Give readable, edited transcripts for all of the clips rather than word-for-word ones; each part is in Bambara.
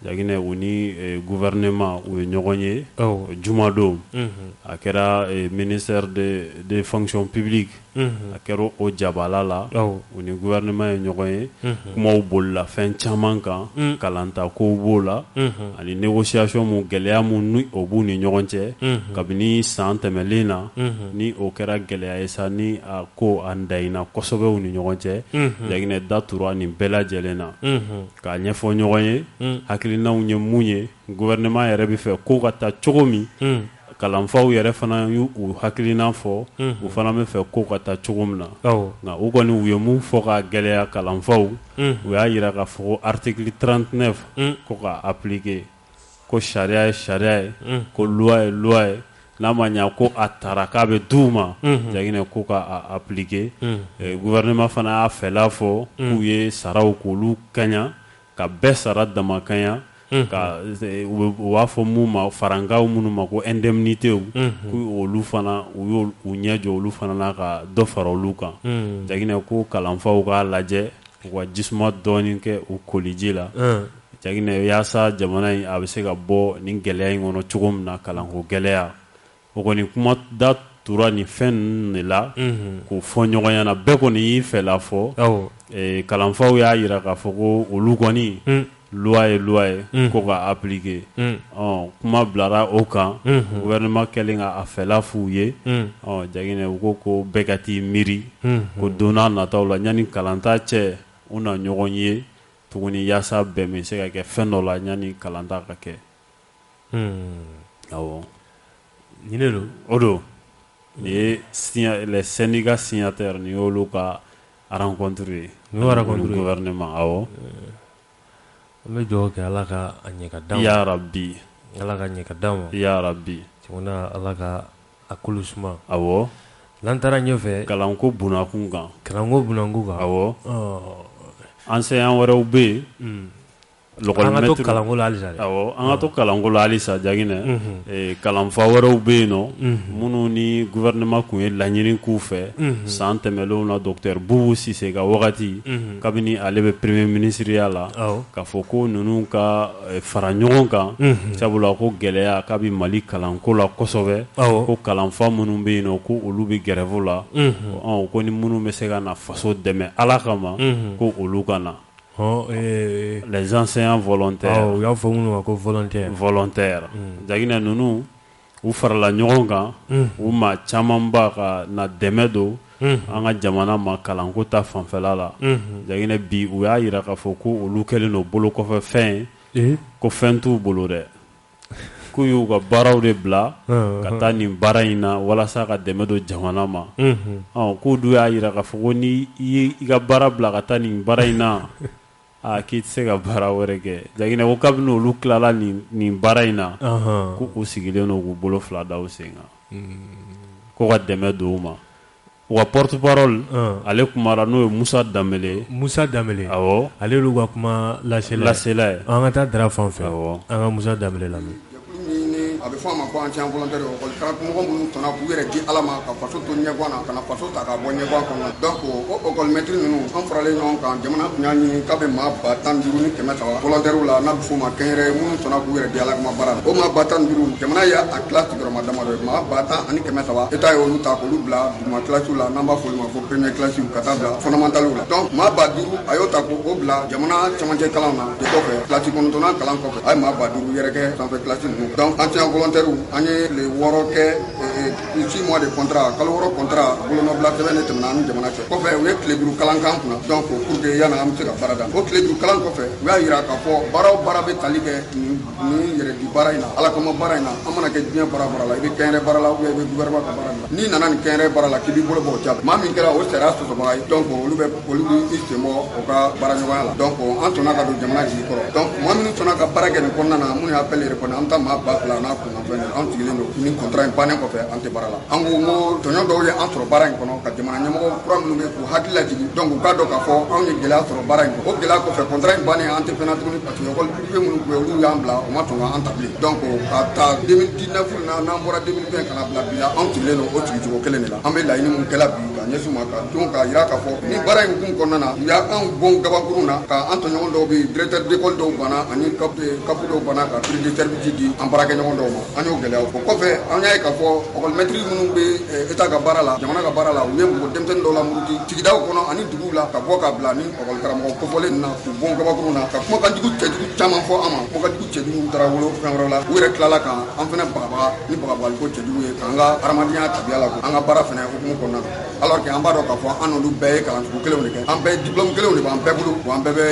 Jagine u ni gouvernement u ye ɲɔgɔn ye jumadon a kɛra ministère des fonctions publiques a kɛra o jabala la u ni gouvernement ye ɲɔgɔn ye kumaw bolila fɛn caman kan kalanta kow b'o la ani négociation mu gɛlɛya mu ni o b'u ni ɲɔgɔn cɛ kabini san tɛmɛlen na ni o kɛra gɛlɛya ye sa ni a ko a ndayina kosɛbɛ u ni ɲɔgɔn cɛ Jagine da tura nin bɛɛ lajɛlen na k'a ɲɛfɔ ɲɔgɔn ye hakilinaw ye mun ye gouvernement yɛrɛ bɛ fɛ ko ka taa cogo min kalanfaw yɛrɛ fana y'u hakilina fɔ u fana bɛ fɛ ko ka taa cogo min na nka u kɔni u ye mun fɔ ka gɛlɛya kalanfaw u y'a yira k'a fɔ ko article 39 ko ka appliquer ko sariya ye sariya ye ko loi ye loi ye n'a ma ɲa ko a taara k'a bɛ d'u ma Jagine ko ka appliquer gouvernement fana y'a fɛla fɔ k'u ye saraw k'olu kaɲa ka bɛɛ sara dama kaɲa ka u b'a fɔ mun ma farankaw minnu ma ko indemnités k'olu fana u y'u ɲɛ jɔ olu fana na ka dɔ fara olu kan Jagine ko kalanfaw k'a lajɛ u ka jisuma dɔɔni kɛ u koliji la Jagine yaasa jamana in a bɛ se ka bɔ nin gɛlɛya in kɔnɔ cogo min na kalanko gɛlɛya o kɔni kuma da tura nin fɛn ninnu de la k'o fɔ ɲɔgɔn ɲɛna bɛɛ kɔni y'i fɛla fɔ kalanfaw y'a yira k'a fɔ ko olu kɔni loi ye loi ye ko ka appliquer kuma bilara o kan gouvernement kɛlen ka a fɛla f'u ye Jagine u ko bɛɛ ka t'i miiri ko don n'a nataw la ɲani kalanta cɛ u na ɲɔgɔn ye tuguni yaasa bɛɛ bɛ se ka kɛ fɛn dɔ la ɲani kalanta ka kɛ awɔ nin de don o don nin ye les syndicats signataires ni y'olu ka rencontre ye gouvernement awɔ an bɛ dugawu kɛ Ala ka a ɲɛ ka d'an ma ya rabbi Ala ka ɲɛ ka d'an ma ya rabbi jamana Ala ka a kolo suma awɔ n'an taara ɲɛfɛ kalanko bunakun kan awɔ enseignant wɛrɛw bɛ yen an ka to kalanko la halisa awɔ an ka to kalanko la halisa Jagine kalanfa wɛrɛw bɛ yen nɔ minnu ni gouvernement kun ye laɲini k'u fɛ san tɛmɛlenw na docteur Boubou Cissé ka wagati kabini ale bɛ premier ministeriya la k'a fɔ ko ninnu ka fara ɲɔgɔn kan sabula ko gɛlɛya k'a bɛ Mali kalanko la kosɛbɛ ko kalanfa minnu bɛ yen nɔ ko olu bɛ grève la ko ni minnu bɛ se ka na faso dɛmɛ Ala kama ko olu ka na les enseignants volontaires u y'a fɔ minnu ma ko volontaires Jagine ninnu u farala ɲɔgɔn kan u ma camanba ka na dɛmɛ don an ka jamana ma kalanko ta fanfɛla la Jagine bi u y'a yira k'a fɔ ko olu kɛlen don bolo kɔfɛ fɛn ye ko fɛn t'u bolo dɛ k'u y'u ka baaraw de bila ka taa nin baara in na walasa ka dɛmɛ don jamana ma k'u dun y'a yira k'a fɔ ko ni i ka baara bila ka taa nin baara in na k'i tɛ se ka baara wɛrɛ kɛ Jagine ko kabini olu tilala nin baara in na k'u sigilen don k'u bolo fila da u sen kan ko ka dɛmɛ don u ma u ka porte parole ale kumara n'o ye Musa Danbele awɔ ale y'olu ka kuma lasela ye an ka taa Dara fan fɛ an ka Musa Danbele lamɛn a bɛ fɔ a ma ko ancien volontaire école karamɔgɔ minnu tɔnna k'u yɛrɛ di Ala ma ka faso to ɲɛguwan na ka na faso ta ka bɔ ɲɛguwan kɔnɔ donc o école maître ninnu an faralen ɲɔgɔn kan jamana tun y'a ɲini k'a bɛ maa 15,000 ni 300 volontaires la n'a bɛ f'o ma kɛnyɛrɛye minnu tɔnna k'u yɛrɛ di Ala kama baara la o maa 15,000 jamana y'a classe sigiyɔrɔma damadɔ ye maa 10,000 ani 300 État y'olu ta k'olu bila duguma classe la n'an b'a f'olu ma ko première classe ka taa bila fondamentale la donc maa 50,000 a y'o ta k'o bila jamana cɛmancɛ kalan na de kɔfɛ classe 9nan kalan kɔfɛ a ye maa 50,000 yɛrɛ kɛ sanfɛ classe ninnu donc ancien volontaire an ye le 6 kɛ 6 mois de contrat kalo 6 contrat bolonɔbila sɛbɛn de tɛmɛna ani jamana cɛ kɔfɛ u ye tile 5 kalan kan kunna donc pour que yani an bɛ se ka baara da o tile 5 kalan kɔfɛ u y'a yira k'a fɔ baara o baara bɛ tali kɛ nin yɛrɛ di baara in na Ala kama baara in na an mana kɛ diɲɛ baara la i bɛ kɛnyɛrɛ baara la ou bien i bɛ gouvernement ka baara la n'i nana nin kɛnyɛrɛ baara la k'i b'i bolo bɔ o jaabi maa min kɛra o sariya sɔsɔbaga ye donc olu bɛ i sen bɔ o ka baara ɲɔgɔnya la donc an sɔnna ka don jamana jigi kɔrɔ donc maa minnu sɔnna ka baara kɛ nin kɔnɔna na minnu y'a appel répondre an bɛ taa maa 2,000 n'a kunnafɛn an sigilen don ni contrat in bannen kɔfɛ an tɛ baara la an ko tɔɲɔ dɔw ye an sɔrɔ baara in kɔnɔ ka jamana ɲɛmɔgɔ kura minnu bɛ k'u hakili lajigin donc u k'a dɔn k'a fɔ anw ye gɛlɛya sɔrɔ baara in kɔnɔ o gɛlɛya kɔfɛ contrat in bannen an tɛ fɛn na tuguni parce que école privée minnu tun bɛ olu y'an bila u ma sɔn k'an ta bilen donc ka ta 2019 na n'an bɔra 2020 ka na bila bi la anw sigilen don o sigicogo kelen de la an bɛ laɲini mun kɛla bi ka ɲɛsuma ka don ka yira k'a fɔ ni baara in kun kɔnɔna na u y'an bon gabakurun na ka an tɔɲɔgɔn dɔw bɛ directeur d'école dɔw banna ani kapu dɔw banna ka prix de service di an baarakɛɲɔgɔn dɔw ma an y'o gɛlɛya o kɔfɛ an y'a ye k'a fɔ école maîtrise minnu bɛ état ka baara la jamana ka baara la u ye mɔgɔ denmisɛnnin dɔw la muruti sigidaw kɔnɔ ani duguw la ka bɔ ka bila ni école karamɔgɔ kofɔlen na k'u bon gabakurun na ka kumakanjugu cɛjugu caman fɔ an ma kumakanjugu cɛjugu taara wolo fɛn wɛrɛ la u yɛrɛ tilala ka an fɛnɛ bagabaga ni bagabaliko cɛjugu ye k'an ka hadamadenya tabiya la an ka baara fɛnɛ hukumu kɔnɔna na alors que an b'a dɔn k'a fɔ an n'olu bɛɛ ye kalansugu kelenw de kɛ an bɛɛ diplôme kelenw de b'an bɛɛ bolo wa an bɛɛ bɛ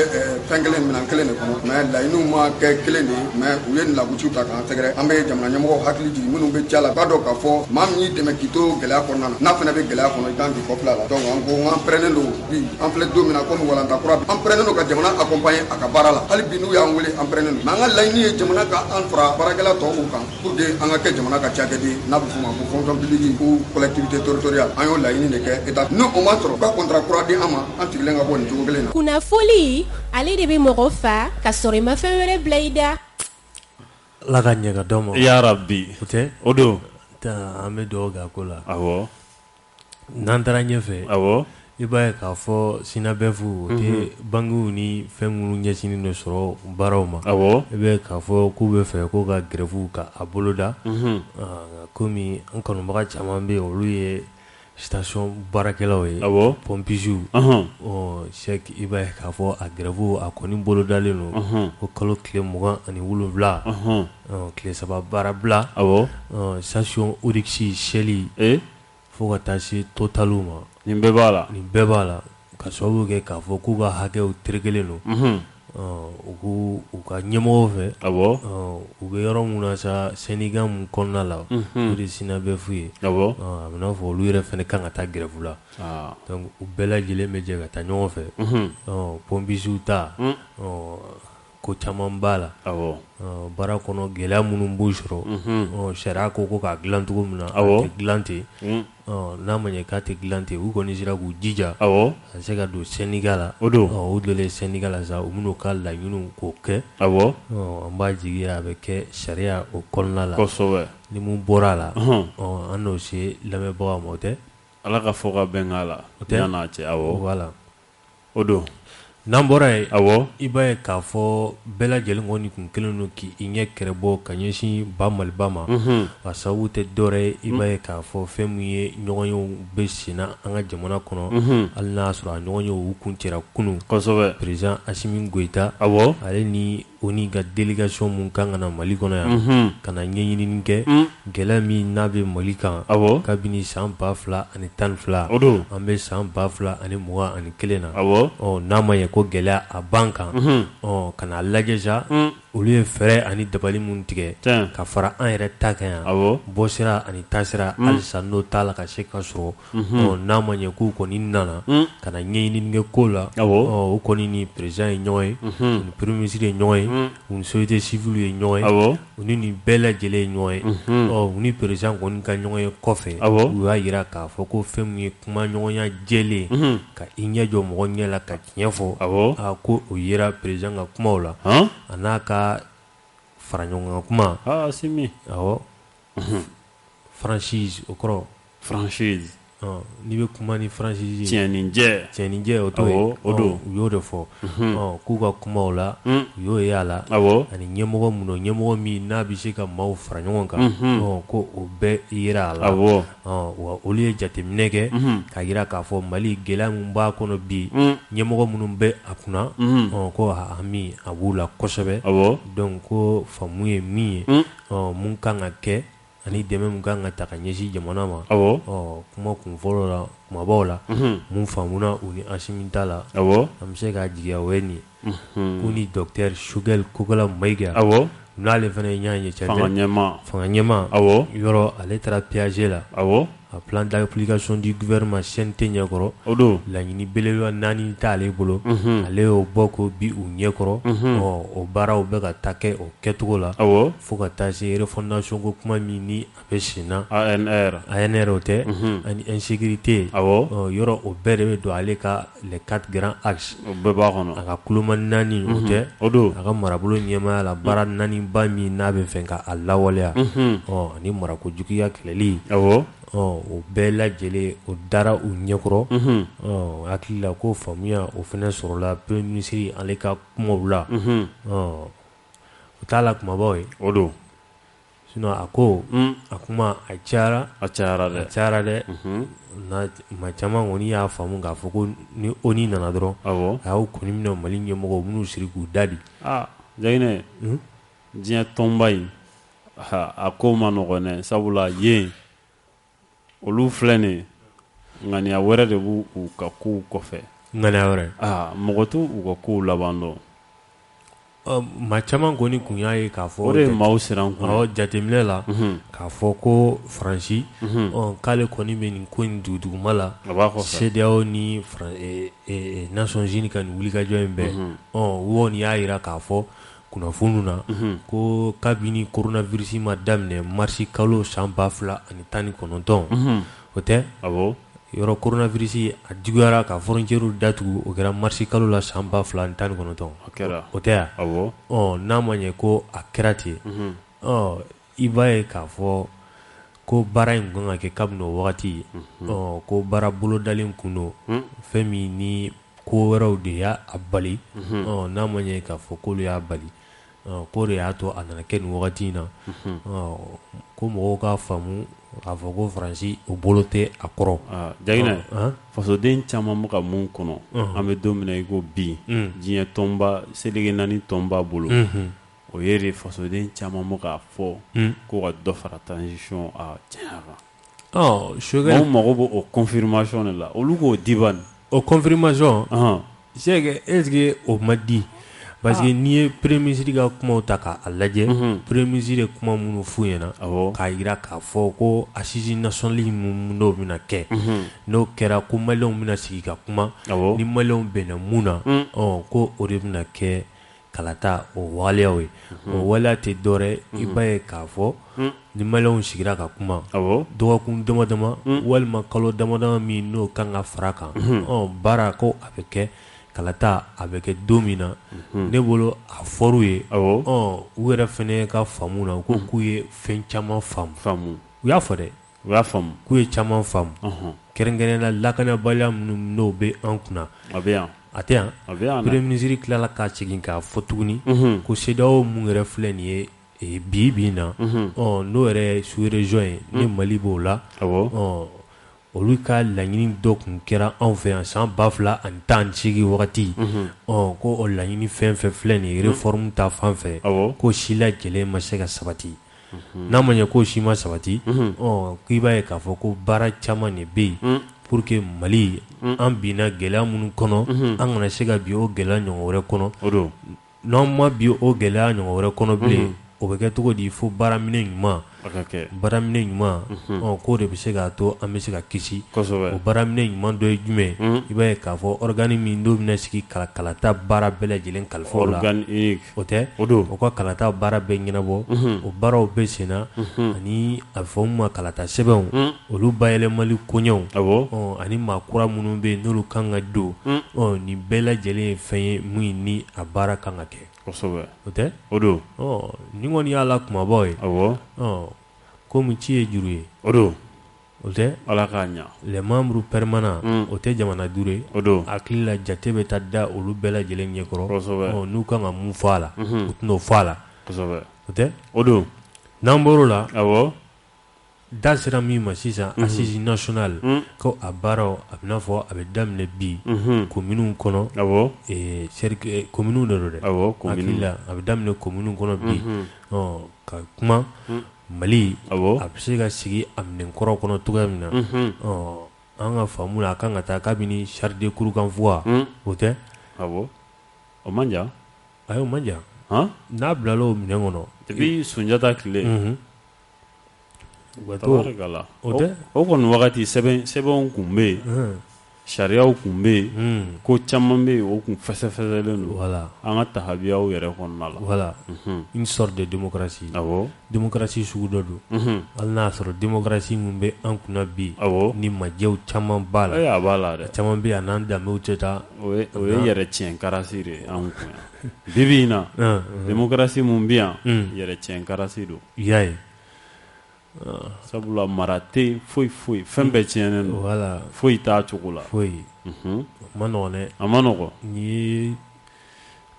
fɛn kelen minɛn kelen de kɔnɔ mais laɲiniw ma kɛ kelen de ye mais u ye lagosiw ta k'an sɛgɛrɛ an bɛ jamana ɲɛmɔgɔw hakili jigin minnu bɛ ja la b'a dɔn k'a fɔ maa min y'i dɛmɛ k'i to gɛlɛya kɔnɔna na n'a fɛnɛ bɛ gɛlɛya kɔnɔ i kan k'i kɔfilɛ a la donc an ko an pɛrɛnnen don bi an filɛ don min na komi walanta kura an pɛrɛnnen don ka jamana accompagner a ka baara la hali bi n'u y'an wele an pɛrɛnnen don mais an ka laɲini ye jamana ka an fara baarakɛla tɔw kan pour que an ka kɛ jamana ka cakɛden n'a bɛ f'o ma ko fonction publique ou collectivité territoriale an y'o laɲini de kɛ état n'o o ma sɔrɔ ka contrat kura di an ma an sigilen ka bɔ nin cogo kelen na. Kunnafoli ale de bɛ mɔgɔ fa ka sɔrɔ i ma fɛn wɛrɛ bila i da. Ala ka ɲɛ ka dɔ ma. Ya Rabbi. O tɛ. O don. An bɛ dugawu kɛ a ko la. Awɔ. N'an taara ɲɛfɛ. Awɔ. I b'a ye k'a fɔ SINABEF o tɛ banques ni fɛn minnu ɲɛsinnen don sɔrɔ baaraw ma. Awɔ. I bɛ k'a fɔ k'u bɛ fɛ ko ka grève ka a boloda. Komi an kanubaga caman bɛ yen olu ye station baarakɛlaw ye. Awɔ. Pompisiw. Sɛki i b'a ye k'a fɔ a grève a kɔni bolodalen don. Ko kalo tile 27. Tile 3 baara bila. Awɔ. Station Oryx Shell. Fo ka taa se Totalu ma. Nin bɛɛ b'a la. Nin bɛɛ b'a la. Ka sababu kɛ k'a fɔ k'u ka hakɛw terekelen don. U ka ɲɛmɔgɔw fɛ. Awɔ. U bɛ yɔrɔ mun na sa syndicat mun kɔnɔna la. O de SINABEF ye. Awɔ. A bɛ n'a fɔ olu yɛrɛ fɛnɛ kan ka taa grève la. Donc u bɛɛ lajɛlen bɛ jɛ ka taa ɲɔgɔn fɛ. Pompisiw ta. Ko caman b'a la. Awɔ. Baara kɔnɔ gɛlɛya minnu b'u sɔrɔ. Sariya ko ka dilan cogo min na. Awɔ. A tɛ dilan ten. N'a ma ɲɛ k'a tɛ dilan ten u kɔni sera k'u jija. Awɔ. A se ka don syndicat la. O don. U donnen syndicat la sa u bɛn'u ka laɲiniw k'o kɛ. Awɔ. An b'a jigi a bɛ kɛ sariya o kɔnɔna la. Kosɛbɛ. Ni mun bɔra a la. An n'o se lamɛnbagaw ma o tɛ. Ala ka fɔ ka bɛn k'a la. O tɛ. Yan'a cɛ awɔ. Voilà. O don. N'an bɔra yen. Awɔ. I b'a ye k'a fɔ bɛɛ lajɛlen kɔni kun kelen don k'i ɲɛ kɛrɛ bɔ ka ɲɛsin ba Maliba ma. A sababu tɛ dɔwɛrɛ ye i b'a ye k'a fɔ fɛn min ye ɲɔgɔnyew bɛ senna an ka jamana kɔnɔ. Hali n'a y'a sɔrɔ a ɲɔgɔnyew u kun cɛra kunun. Kosɛbɛ. Président Assimi Goïta. Awɔ. Ale ni o ni ka délégation mun kan ka na Mali kɔnɔ yan. Ka na ɲɛɲinini kɛ. Gɛlɛya min n'a bɛ Mali kan. Awɔ. Kabini san 2012. O don. An bɛ san 2021 na. Awɔ. N'a ma ɲɛ ko gɛlɛya a ban kan. Ka n'a lajɛ sa. Olu ye fɛɛrɛ ani dabali mun tigɛ. Ka fara an yɛrɛ ta kan yan. Awɔ. Bɔ sira ani taa sira halisa n'o t'a la ka se ka sɔrɔ. N'a ma ɲɛ k'u kɔni nana. Ka na ɲɛɲinini kɛ ko la. Awɔ. O kɔni ni président ye ɲɔgɔn ye. Ni premier ministre ye ɲɔgɔn ye. U ni société civile ye ɲɔgɔn ye. Awɔ. U ni nin bɛɛ lajɛlen ye ɲɔgɔn ye. U ni président kɔni ka ɲɔgɔn ye kɔfɛ. Awɔ. U y'a yira k'a fɔ ko fɛn min ye kuma ɲɔgɔnya jɛlen. Ka i ɲɛ jɔ mɔgɔ ɲɛ la ka tiɲɛ fɔ. Awɔ. Ko o yera président ka kumaw la. A n'a ka fara ɲɔgɔn kan kuma. Simi. Awɔ. Franchise o kɔrɔ. Franchise. N'i bɛ kuma ni franchise ye. Tiɲɛnijɛ. O t'o ye. O don. U y'o de fɔ. K'u ka kumaw la. U y'o ye a la. Awɔ. Ani ɲɛmɔgɔ mun don ɲɛmɔgɔ min n'a bɛ se ka maaw fara ɲɔgɔn kan. Ko o bɛɛ yera a la. Awɔ. Wa olu ye jateminɛ kɛ. Ka yira k'a fɔ Mali gɛlɛya min b'a kɔnɔ bi. Ɲɛmɔgɔ minnu bɛ a kunna. Ko hami a b'u la kosɛbɛ. Awɔ. Donc ko faamu ye min ye. Mun kan ka kɛ. Ani dɛmɛ mun kan ka ta ka ɲɛsin jamana ma. Awɔ. Kuma kun fɔlɔ la kumabaw la. Mun faamuna u ni Assimi ta la. Awɔ. An bɛ se k'a jigiya o ye nin ye. K'u ni docteur Choguel Kokala Mayiga. Awɔ. N'ale fana ye ɲɔgɔn ye cɛ. Fanga ɲɛma. Awɔ. Yɔrɔ ale taara Piaget la. Awɔ. A plan d'application du gouvernement CNT ɲɛkɔrɔ. O don. Laɲini belebeleba 4 t'ale bolo. Ale y'o bɔ k'o bi u ɲɛkɔrɔ. O baaraw bɛ ka taa kɛ o kɛcogo la. Awɔ. Fo ka taa se refondation ko kuma min ni a bɛ sen na. ANR o tɛ. Ani insécurité. Awɔ. Yɔrɔ o bɛɛ de bɛ don ale ka les 4 grands axes. O bɛɛ b'a kɔnɔ. A ka kuloma 4 o tɛ. O don. A ka marabolo ɲɛmaaya la baara 4 ba min n'a bɛ fɛ ka a lawaleya. Ani marakojuguya kɛlɛli. Awɔ. o bɛɛ lajɛlen o dara u ɲɛkɔrɔ hakili la ko faamuya o fana sɔrɔla premier ministre ale ka kumaw la o t'a la kumabaw ye o don sinon a ko a kuma a cayara dɛ ma caman kɔni y'a faamu k'a fɔ ko ni ONU nana dɔrɔn a y'u kɔni minɛ Mali ɲɛmɔgɔw minnu siri k'u da di Jaginɛ diɲɛ tɔnba in a ko ma nɔgɔn dɛ sabula yen olu filɛ nin ye ŋaniya wɛrɛ de b'u ka kow kɔfɛ ŋaniya wɛrɛ mɔgɔ t'u ka kow laban dɔn ma caman kɔni kun y'a ye k'a fɔ o de ye maaw siran kun jateminɛ la k'a fɔ ko Faransi k'ale kɔni bɛ nin ko in duguma la CEDEAO ni Nations Unies ka nin wulikajɔ in bɛɛ u kɔni y'a jira k'a fɔ kunnafoniw na ko kabini coronavirus ma daminɛ marisi kalo san 2019 o tɛ yɔrɔ coronavirus a juguyara ka frontière datugu o kɛra marisi kalo la san 2019 o tɛ yan n'a ma ɲɛ ko a kɛra ten i b'a ye k'a fɔ ko baara in kan ka kɛ kabini o wagati ko baara bolodalen kun don fɛn min ni ko wɛrɛw de y'a bali n'a ma ɲɛ k'a fɔ k'olu y'a bali ko de y'a to a nana kɛ nin wagati in na ko mɔgɔw k'a faamu k'a fɔ ko Faransi o bolo tɛ a kɔrɔ Jaginɛ fasoden caman bɛ ka mun kɔnɔ an bɛ don min na i ko bi diɲɛ tɔnba seleke naani tɔnba bolo o ye de fasoden caman bɛ k'a fɔ ko ka dɔ fara transition tiɲɛ kan anw mago b'o confirmation de la olu k'o di ban o confirmation est-ce que o ma di parce que n'i ye premier ministre ka kumaw ta k'a lajɛ premier ministre ye kuma minnu f'u ɲɛna k'a jira k'a fɔ ko assise nationale n'o bɛna kɛ n'o kɛra ko maliyɛnw bɛna sigi ka kuma ni maliyɛnw bɛnna mun na ko o de bɛna kɛ kalata o waleyaw ye o waleya tɛ dɔwɛrɛ i b'a ye k'a fɔ ni maliyɛnw sigira ka kuma dɔgɔkun dama dama walima kalo dama dama min n'o kan ka fara kan baara ko a bɛ kɛ kalata a bɛ kɛ don min na ne bolo a fɔr'u ye u yɛrɛ fɛnɛ ka faamu na ko k'u ye fɛn caman faamu u y'a fɔ dɛ k'u ye caman faamu kɛrɛnkɛrɛnnenya la lakanabaliya minnu n'o bɛ an kunna a tɛ yan premier ministre tilala ka segin k'a fɔ tuguni ko CEDEAO mun yɛrɛ filɛ nin ye bi na n'o yɛrɛ ye sous-région ye ni Mali b'o la olu ka laɲini dɔ kun kɛra anw fɛ yan san 2018 wagati ko o laɲini fɛn fɛn filɛ nin ye réforme ta fan fɛ ko si lajɛlen ma se ka sabati n'a ma ɲɛ k'o si ma sabati k'i b'a ye k'a fɔ ko baara caman de bɛ yen pour que Mali an binna gɛlɛya minnu kɔnɔ an kana se ka bi o gɛlɛya ɲɔgɔn wɛrɛ kɔnɔ n'an ma bi o gɛlɛya ɲɔgɔn wɛrɛ kɔnɔ bilen o bɛ kɛ cogo di fo baaraminɛ ɲuman k'o de bɛ se k'a to an bɛ se ka kisi o baaraminɛ ɲuman dɔ ye jumɛn i b'a ye k'a fɔ organe min n'o bɛna sigi kalata baara bɛɛ lajɛlen kalifaw la o tɛ o ka kalata baara bɛɛ ɲɛnabɔ o baaraw bɛ sen na ani a bɛ fɔ mun ma kalata sɛbɛnw olu bayɛlɛmali koɲɛw ani maa kura minnu bɛ yen n'olu kan ka don nin bɛɛ lajɛlen ye fɛn ye mun ni a baara kan ka kɛ o tɛ ni kɔni y'a la kumabaw ye komi ci ye juru ye o tɛ ala k'a ɲa les membres permanents o tɛ jamana duuru ye hakili la jate bɛ taa da olu bɛɛ lajɛlen ɲɛkɔrɔ n'u kan ka mun fɔ a la u tɛn'o fɔ a la o tɛ n'an bɔr'o la da sera min ma sisan assise nationale ko a baaraw a bɛ n'a fɔ a bɛ daminɛ bi kominiw kɔnɔ kominiw de don dɛ hakili la a bɛ daminɛ kominiw kɔnɔ bi ka kuma Mali a bɛ se ka sigi a minɛnkɔrɔ kɔnɔ cogoya min na an ka faamu la a kan ka taa kabini charte de Kurukanfuga o tɛ o man jan ayi o man jan n'a bilala o minɛn kɔnɔ depuis Sunjata tile o tɛ o kɔni wagati sɛbɛnw kun bɛ yen sariyaw kun bɛ yen ko caman bɛ yen o kun fɛsɛfɛsɛlen don an ka tahabiyaw yɛrɛ kɔnɔna la une sorte de démocratie démocratie sugu dɔ don hali n'a sɔrɔ démocratie min bɛ an kunna bi ni majɛw caman b'a la a b'a la dɛ caman bɛ yen a n'an danbew tɛ taa o ye yɛrɛ tiɲɛ karasi de an kun yan bibi in na démocratie min bɛ yan yɛrɛ tiɲɛ karasi don i y'a ye sabula mara tɛ foyi fɛn bɛɛ tiɲɛnen don voilà foyi t'a cogo la foyi ma nɔgɔn dɛ a ma nɔgɔn ni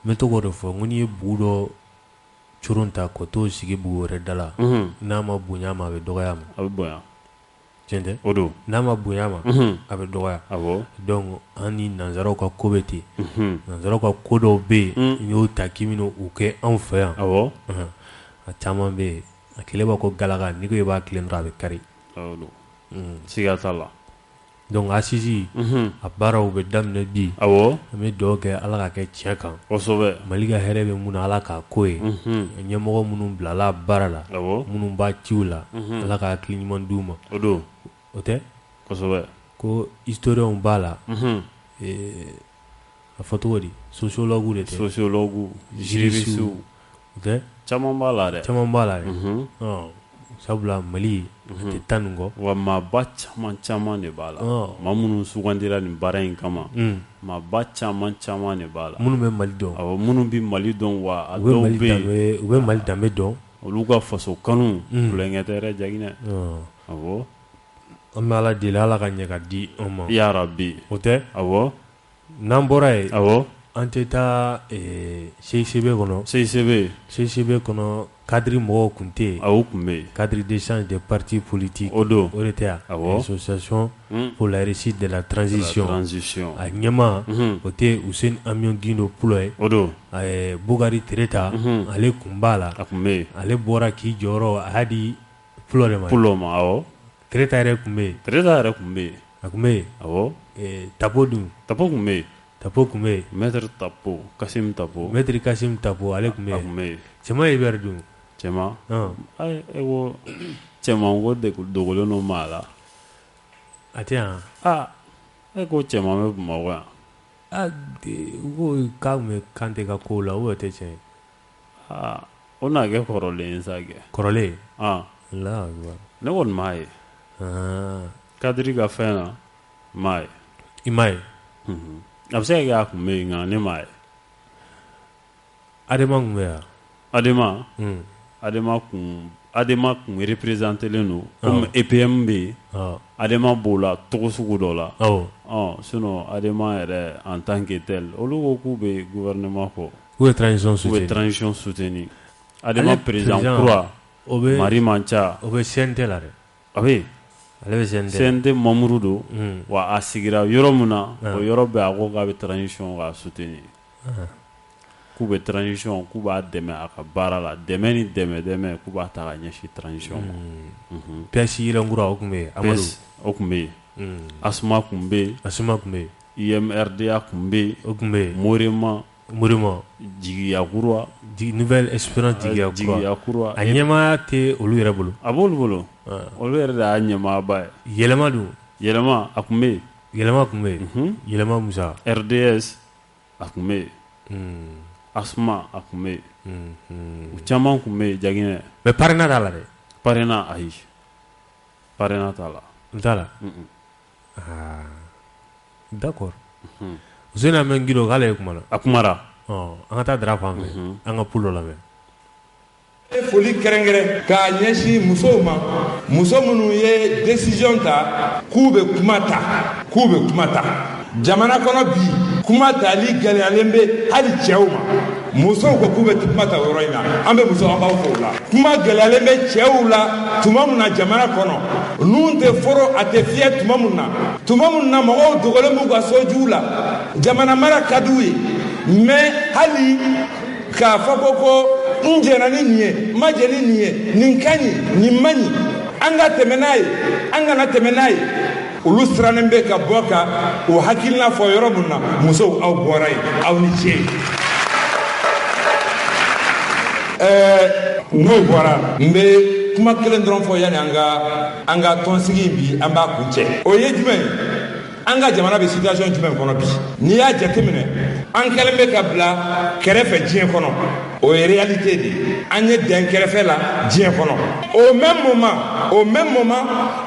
me to k'o de fɔ ko n'i ye bugu dɔ coron ta k'o t'o sigi bugu wɛrɛ da la n'a ma bonya ma a bɛ dɔgɔya ma a bɛ bonya tiɲɛ tɛ o don n'a ma bonya ma a bɛ dɔgɔya awɔ donc an ni nanzaraw ka ko bɛ ten nanzaraw ka ko dɔw bɛ yen n'i y'o ta k'i bɛna o kɛ anw fɛ yan awɔ a caman bɛ yen a kɛlɛ b'a ko galaka n'i ko i b'a tilen dɔrɔn a bɛ kari awɔ don siga t'a la donc asisi a baaraw bɛ daminɛ bi awɔ an bɛ dugawu kɛ ala ka kɛ tiɲɛ kan kosɛbɛ mali ka hɛrɛ bɛ mun na ala k'a ko ye ɲɛmɔgɔ minnu bilala baara la awɔ minnu b'a ciw la ala ka hakili ɲuman d'u ma o don o tɛ kosɛbɛ ko historienw b'a la a fɔ cogo di sociologue de tɛ sociologue jurisiw o tɛ caman b'a la dɛ caman b'a la dɛ sabula mali a tɛ taa nin kɔ wa maaba caman de b'a la maa minnu sugandira nin baara in kama maaba caman de b'a la minnu bɛ mali dɔn awɔ minnu bɛ mali dɔn wa a u dɔw bɛ yen bɛ mali danbe dɔn olu ka faso kanu kulonkɛ tɛ yɛrɛ jaginɛ awɔ an bɛ ala deli ala ka ɲɛ ka di an ma yarabi o tɛ awɔ n'an bɔra yen awɔ an tɛ taa CICB kɔnɔ CICB kɔnɔ cadre mɔgɔw tun tɛ yen aw tun bɛ yen cadre d'échange des partis politiques o don o de tɛ yan awɔ association pour la réussite de la transition a ɲɛma o tɛ Hussein Amion Gindo Pulo ye o don Bukari Tereta ale tun b'a la a tun bɛ yen ale bɔra k'i jɔyɔrɔ a y'a di Pulo de ma Pulo ma awɔ Tereta yɛrɛ tun bɛ yen Tereta yɛrɛ tun bɛ yen a tun bɛ yen awɔ Tapo dun Tapo tun bɛ yen Tapo tun bɛ yen Maître Tapo Kasim Tapo Maître Kasim Tapo ale tun bɛ a yen tun bɛ yen cɛman Hubert dun cɛman ayi e ko cɛman ko dogolen don maa la a tɛ yan e ko cɛman bɛ Bamakɔ yan ko k'a tun bɛ Kante ka kow la o tɛ tiɲɛ ye o n'a kɛ kɔrɔlen ye sa kɛ kɔrɔlen la ne kɔni m'a ye kadiri ka fɛn na m'a ye i m'a ye a bɛ se ka kɛ a tun bɛ yen nka ne m'a ye Adama tun bɛ yan Adama kun représentelen don comme EPM bɛ yen Adama b'o la togo sugu dɔ la sinon Adama yɛrɛ en tant que tel olu ko k'u bɛ gouvernement kɔ k'u bɛ transition soutenir Adama président kura mari man ca o bɛ CNT la dɛ a bɛ ale bɛ CNT membre don wa a sigira yɔrɔ min na o yɔrɔ bɛɛ a ko k'a bɛ transition ka soutenir k'u bɛ transition k'u b'a dɛmɛ a ka baara la dɛmɛ ni dɛmɛ k'u b'a ta ka ɲɛsin transition ma PS Yilenkura o tun bɛ yen Amadu o tun bɛ yen Asuma tun bɛ yen IMRDA tun bɛ yen o tun bɛ yen Morima Jigiyakura Nouvelle Espérance Jigiyakura a ɲɛmaaya tɛ olu yɛrɛ bolo a b'olu bolo olu yɛrɛ de y'a ɲɛmaaba ye yɛlɛma dun yɛlɛma a tun bɛ yen yɛlɛma tun bɛ yen yɛlɛma Musa RDS a tun bɛ yen Asuma a tun bɛ yen u caman tun bɛ yen Jaginɛ mais parrainage t'a la dɛ parrainage ayi parrainage t'a la n t'a la d'accord Hussein Amion Gindo k'ale ye kuma na a kumara an ka taa Dara fan fɛ an ka Pulo lamɛn foli kɛrɛnkɛrɛn k'a ɲɛsin musow ma muso minnu ye décision ta k'u bɛ kuma ta jamana kɔnɔ bi kuma tali gɛlɛyalen bɛ hali cɛw ma musow ko k'u bɛ kuma ta yɔrɔ in na an bɛ musow an b'aw fo o la kuma gɛlɛyalen bɛ cɛw la tuma min na jamana kɔnɔ nun tɛ foro a tɛ fiyɛ tuma min na mɔgɔw dogolen b'u ka sojuw la jamana mara ka d'u ye mais hali k'a fɔ ko n jɛna ni nin ye n ma jɛ ni nin ye nin ka ɲi nin man ɲi an ka tɛmɛ n'a ye an kana tɛmɛ n'a ye olu sirannen bɛ ka bɔ ka o hakilina fɔ yɔrɔ min na musow aw bɔra yen aw ni ce n'o bɔra n bɛ kuma kelen dɔrɔn fɔ yanni an ka tɔnsigi bi an b'a kun cɛ o ye jumɛn ye an ka jamana bɛ situation jumɛn kɔnɔ bi n'i y'a jateminɛ an kɛlen bɛ ka bila kɛrɛfɛ diɲɛ kɔnɔ o ye réalité de ye an ye dɛn kɛrɛfɛ la diɲɛ kɔnɔ au même moment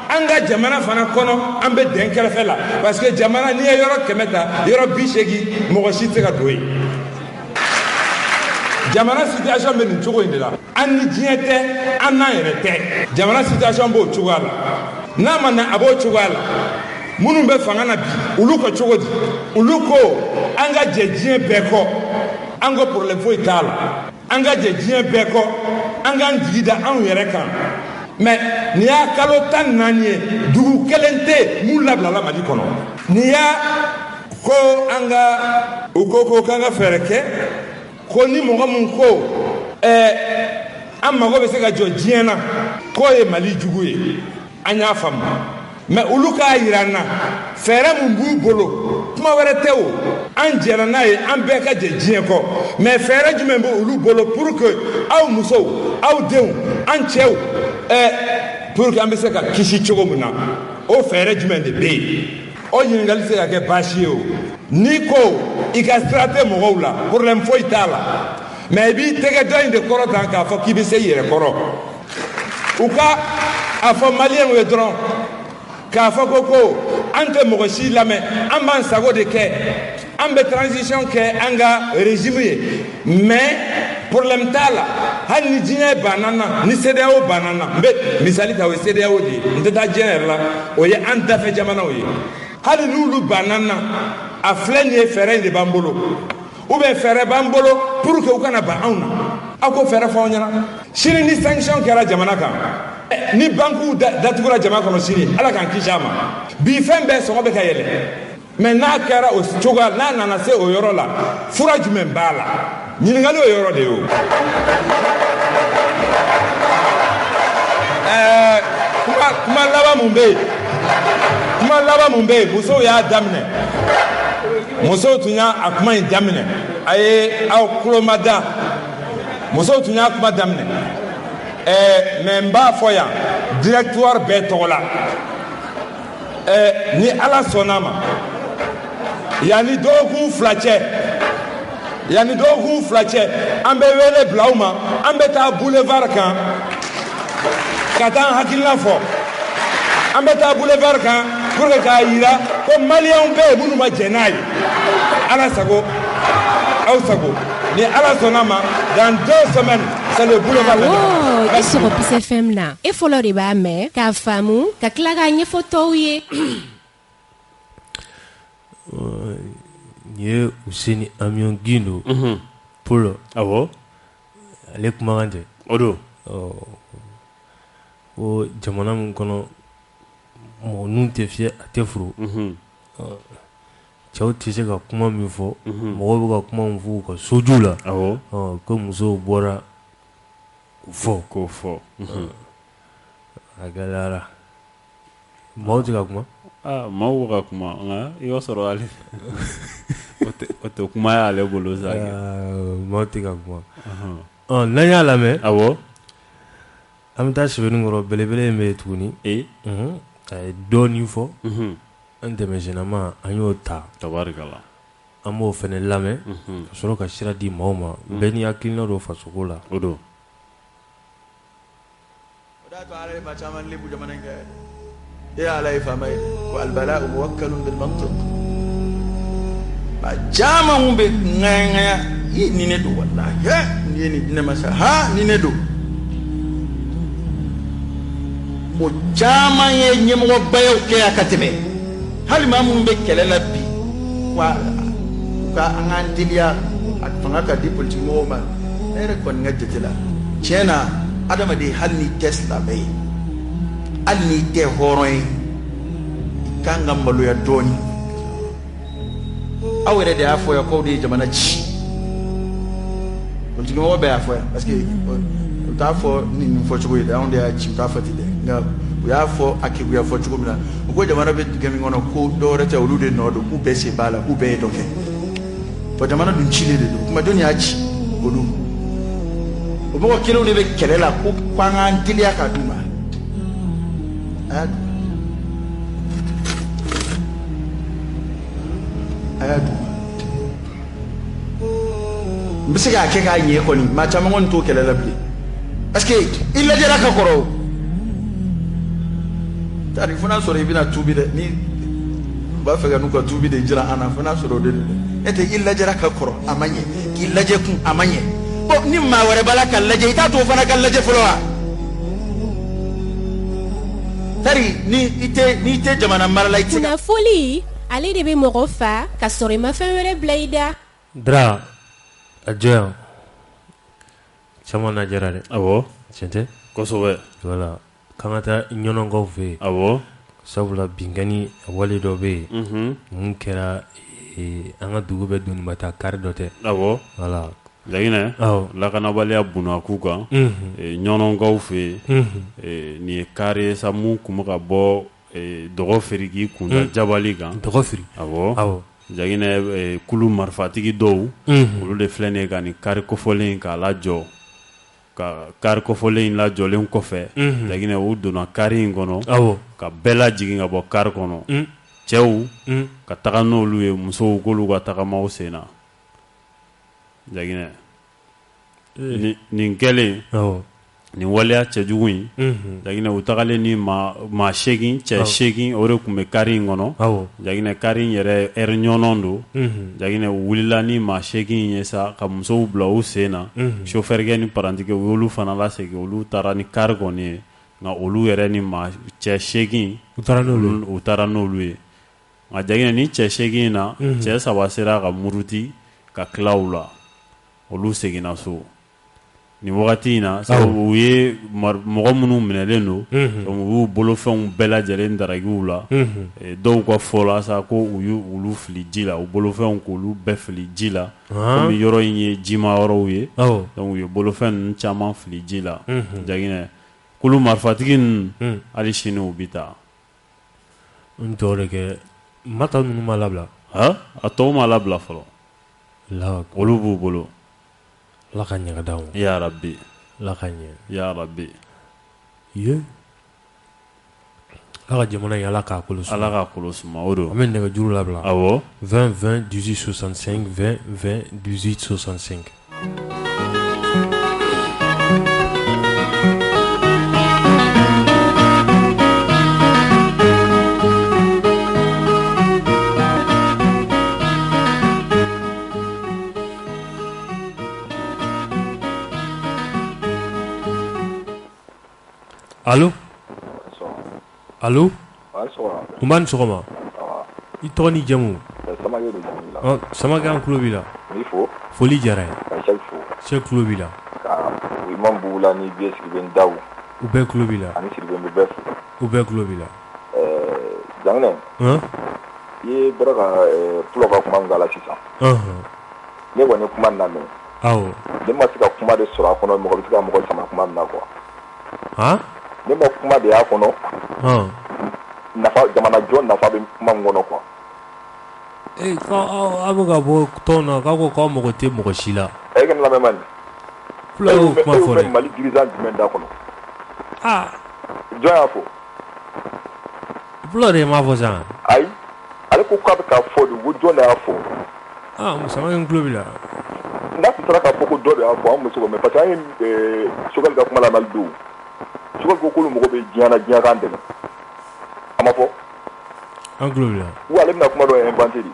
an ka jamana fana kɔnɔ an bɛ dɛn kɛrɛfɛ la parce que jamana n'i ye yɔrɔ 100 ta yɔrɔ 80 mɔgɔ si tɛ se ka don yen jamana situation bɛ nin cogo in de la an ni diɲɛ tɛ an n'an yɛrɛ tɛ jamana situation b'o cogoya la n'a ma na a b'o cogoya la minnu bɛ fanga na bi olu ko cogo di olu ko an ka jɛ diɲɛ bɛɛ kɔ an ko problème foyi t'a la an ka jɛ diɲɛ bɛɛ kɔ an k'an jigi da anw yɛrɛ kan mais nin y'a kalo 14 ye dugu kelen tɛ mun labilala Mali kɔnɔ nin y'a ko an ka u ko k'an ka fɛɛrɛ kɛ ko ni mɔgɔ mun ko an mago bɛ se ka jɔ diɲɛ na k'o ye Mali jugu ye an y'a faamu mais olu k'a yira an na fɛɛrɛ mun b'u bolo kuma wɛrɛ tɛ o an jɛra n'a ye an bɛɛ ka jɛ diɲɛ kɔ mais fɛɛrɛ jumɛn bɛ olu bolo pour que aw musow aw denw an cɛw pour que an bɛ se ka kisi cogo min na o fɛɛrɛ jumɛn de bɛ yen o ɲininkali se ka kɛ baasi ye o n'i ko i ka sira tɛ mɔgɔw la problème foyi t'a la mais i b'i tɛgɛ dɔ in de kɔrɔ tan k'a fɔ k'i bɛ se i yɛrɛ kɔrɔ u ka a fɔ maliyɛnw ye dɔrɔn k'a fɔ ko an tɛ mɔgɔ si lamɛn an b'an sago de kɛ an bɛ transition kɛ an ka régime ye mais problème t'a la hali ni diɲɛ banna na ni CEDEAO banna na n bɛ misali ta o ye CEDEAO de ye n tɛ taa diɲɛ yɛrɛ la o ye an dafɛ jamanaw ye hali n'olu banna na a filɛ nin ye fɛɛrɛ in de b'an bolo ou bien fɛɛrɛ b'an bolo pour que u kana ban anw na aw ko fɛɛrɛ fɔ anw ɲɛna sini ni sanction kɛra jamana kan ni bankuw datugura jama kɔnɔ sini ala k'an kisi a ma bi fɛn bɛɛ sɔngɔ bɛ ka yɛlɛ mais n'a kɛra o cogoya n'a nana se o yɔrɔ la fura jumɛn b'a la ɲininkali o yɔrɔ de ye o kuma laban mun bɛ yen musow y'a daminɛ musow tun y'a kuma in daminɛ a ye aw tulo ma da musow tun y'a kuma daminɛ mais n b'a fɔ yan directoire bɛɛ tɔgɔ la ni ala sɔnna ma yanni dɔgɔkun fila cɛ an bɛ wele bila aw ma an bɛ taa boulevard kan ka taa an hakilina fɔ an bɛ taa boulevard kan pour que k'a yira ko maliyɛnw bɛ yen minnu ma jɛn n'a ye ala sago aw sago ni ala sɔnna ma dans 2 semaines c'est le boulevard i sɔgɔ Peace FM na e fɔlɔ de b'a mɛn k'a faamu ka tila k'a ɲɛfɔ tɔw ye nin ye Useni Amion Gindo Polo awɔ ale kumakan tɛ o don ko jamana min kɔnɔ mɔgɔ nun tɛ fiyɛ a tɛ furu cɛw tɛ se ka kuma min fɔ mɔgɔw bɛ ka kuma min fɔ u ka sojuw la ko musow bɔra k'o fɔ a gɛlɛyara maaw tɛ ka kuma maaw bɛ ka kuma nka i b'a sɔrɔ ale o tɛ kuma y'ale bolo sa maaw tɛ ka kuma n'an y'a lamɛn awɔ an bɛ taa sɛbɛnnikɔrɔ belebele in bɛ yen tuguni a ye dɔɔnin fɔ an tɛmɛsenama an y'o ta tabarikala an b'o fana lamɛn ka sɔrɔ ka sira di maaw ma bɛɛ n'i hakilina don fasoko la o don o de y'a to ala ye maa caman lebu jamana in kɛ e ala ye faama ye ko albala muwakkalun bil mantiq maa caman kun bɛ ŋayaŋaya ni ne don wallahi ni ye nin di ne ma sa ni ne don o caman ye ɲɛmɔgɔbayaw kɛ yan ka tɛmɛ hali maa minnu bɛ kɛlɛ la bi wa u ka an k'an teliya a fanga ka di politiki mɔgɔw ma ne yɛrɛ kɔni ka jate la tiɲɛ na adamaden hali n'i tɛ silamɛ ye hali n'i tɛ hɔrɔn ye i kan ka maloya dɔɔnin aw yɛrɛ de y'a fɔ yan k'aw de ye jamana ci politiki mɔgɔ bɛɛ y'a fɔ yan parce que u t'a fɔ nin fɔcogo ye dɛ anw de y'a ci u t'a fɔ ten dɛ nka u y'a fɔ a keguya fɔ cogo min na u ko jamana bɛ dingɛ min kɔnɔ ko dɔwɛrɛ tɛ olu de nɔ don k'u bɛɛ sen b'a la k'u bɛɛ ye dɔ kɛ bon jamana dun cilen de don kuma dɔn y'a ci olu o mɔgɔ kelenw de bɛ kɛlɛ la ko k'an k'an teliya ka d'u ma a y'a d'u ma n bɛ se k'a kɛ k'a ɲɛ kɔni maa caman kɔni t'o kɛlɛ la bilen parce que i lajɛra ka kɔrɔ o tari fo n'a sɔrɔ i bɛna tuubi dɛ ni u b'a fɛ ka n'u ka tuubi de jira an na fo n'a sɔrɔ o de don dɛ e tɛ i lajɛra ka kɔrɔ a ma ɲɛ k'i lajɛ kun a ma ɲɛ ni maa wɛrɛ b'a la ka lajɛ i t'a to o fana ka lajɛ fɔlɔ wa tari ni i tɛ jamana marala i tɛ kunnafoli ale de bɛ mɔgɔ fa ka sɔrɔ i ma fɛn wɛrɛ bila i da. Dra a jɔn caman najara dɛ. Awɔ. Tiɲɛ tɛ. Kosɛbɛ. Voilà k'an ka taa ɲɔnɔnkaw fɛ yen. Awɔ. Sabula binkani wale dɔ bɛ yen. Mun kɛra an ka dugu bɛ doni ba taa kari dɔ tɛ. Awɔ. Voilà. Laginɛ. Awɔ. Lakanabaliya bunna k'u kan. Ɲɔnɔnkaw fɛ yen. Nin ye kari ye sa mun kun bɛ ka bɔ dɔgɔ feere k'i kunda jabali kan. Dɔgɔ feere. Awɔ. Awɔ. Laginɛ kulu marifatigi dɔw. Olu de filɛ nin ye ka nin kari kofɔlen k'a lajɔ. Ka kari kofɔlen in lajɔlen kɔfɛ. Laginɛ u donna kari in kɔnɔ. Awɔ. Ka bɛɛ lajigin ka bɔ kari kɔnɔ. Cɛw ka taga n'olu ye musow k'olu ka tagamaw sen na. Laginɛ nin kɛlen nin waleya cɛjugu in Laginɛ u tagalen ni maa 8 cɛ 8 o de tun bɛ kari in kɔnɔ. Laginɛ kari in yɛrɛ ɛri ɲɔnɔn don. Laginɛ u wulila ni maa 8 in ye sa ka musow bila u sen na. Chauffeur ni parantikɛ u y'olu fana lasegin olu taara ni kari kɔni ye nka olu yɛrɛ ni maa cɛ 8 u taara n'olu ye. Nka Laginɛ ni cɛ 8 in na cɛ 3 sera ka muruti ka tila u la olu seginna so. Nin wagati in na sabu u ye mɔgɔ minnu minɛlen don donc u y'u bolofɛnw bɛɛ lajɛlen daraki u la. Dɔw ka fɔ la sa ko u y'olu fili ji la u bolofɛnw k'olu bɛɛ fili ji la komi yɔrɔ in ye jima yɔrɔw ye donc u ye bolofɛn ninnu caman fili ji la. Laginɛ kulu marifatigi ninnu hali sini u bɛ taa. N tɔgɔ de kɛ mata ninnu ma labila. A tɔw ma labila fɔlɔ. Olu b'u bolo. Ala ka ɲɛ ka d'anw ma. Ya Rabbi. Ala ka ɲɛ. Ya Rabbi. Ye. Ala ka jamana in Ala k'a kolo suma. Ala k'a kolo suma o don. An bɛ nɛgɛjuru labila. Awɔ. 20 20 18 65 20 20 18 65. Allo allo Nba ni sɔgɔma i tɔgɔ ni jamu Samake an tulo b'i la foli diyara ye Sɛki tulo b'i la Imam Bugula ni biye Sidibe Ndaw u bɛɛ tulo b'i la ani Sidibe bɛ bɛɛ fo u bɛɛ tulo b'i la Janginɛ i ye bɔra ka Pulo ka kuma min k'a la sisan ne kɔni ye kuma in lamɛn awɔ ne ma se ka kuma de sɔrɔ a kɔnɔ mɔgɔ bɛ se ka mɔgɔ sama kuma min na quoi ne ma kuma de y'a kɔnɔ nafa jamana jɔn nafa bɛ kuma min kɔnɔ quoi aw bɛ ka bɔ tɔn na k'aw ko k'aw mago tɛ mɔgɔ si la e ka ne lamɛn man Fula y'o kuma fɔ dɛ Mali dirigeant jumɛn da kɔnɔ jɔn y'a fɔ Fula de m'a fɔ sisan ayi ale ko k'a bɛ k'a fɔ de ko jɔn de y'a fɔ Samake n tulo b'i la n'a tun sera k'a fɔ ko dɔ de y'a fɔ an bɛ se k'o mɛn parce que an ye Sogɛli ka kuma lamɛn don Sogɛli ko k'olu mago bɛ diɲɛ k'an dɛmɛ a ma fɔ an tulo b'i la ou ale bɛna kuma dɔ inventé de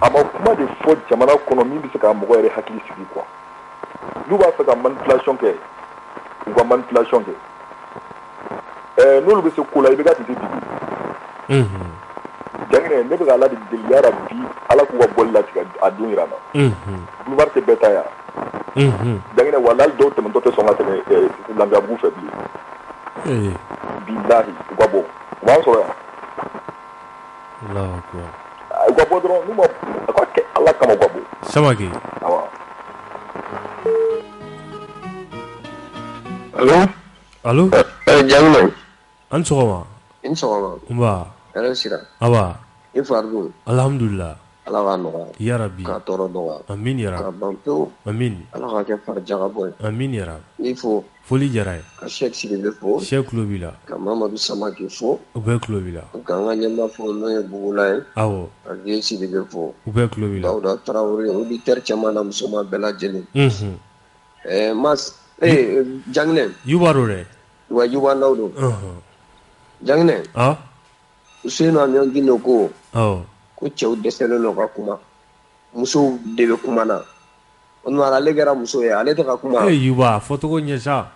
a ma kuma de fɔ jamana kɔnɔ min bɛ se ka mɔgɔ yɛrɛ hakili sigi quoi n'u b'a fɛ ka manipulation kɛ u ka manipulation kɛ n'olu bɛ se ko la i bɛ ka tun tɛ digi Janginɛ ne bɛ ka Ala de deli ya Rabbi Ala k'u ka bɔli latigɛ a don jira n na boulevard tɛ bɛɛ ta yan Janginɛ walahi dɔw tɛmɛtɔ tɛ sɔn ka tɛmɛ Lafiyabugu fɛ bilen bilahi u ka bɔ u b'an sɔrɔ yan u ka bɔ dɔrɔn n'u ma a ka kɛ Ala kama u ka bɔ Samake awɔ allo Janginɛ an sɔgɔma i ni sɔgɔma nba hɛrɛ sira aba i fari dun alhamdulillah Ala k'a nɔgɔya ya Rabbi k'a tɔɔrɔ nɔgɔya amin ya k'a Rabbi ban pewu amin Ala k'a kɛ farijagabɔ ye amin ya Rabbi i fo foli diyara ye ka Sɛki Sidibe fo Sɛki tulo b'i la ka Mamadu Samake fo u bɛɛ tulo b'i la ka an ka ɲɛmaa fo n'o ye Bugula ye awɔ ka Giye Sidibe fo u bɛɛ tulo b'i la Dawuda Tarawele auditeur cɛman na musoman bɛɛ lajɛlen Mas Janginɛ Yubaro dɛ wa Yuba Ndaw don Janginɛ Useyinu Amiɔn Gindo ko ko cɛw dɛsɛlen don ka kuma musow de bɛ kuma na on m'a allé gara muso ye ale te ka kuma yuba photo ko nyesa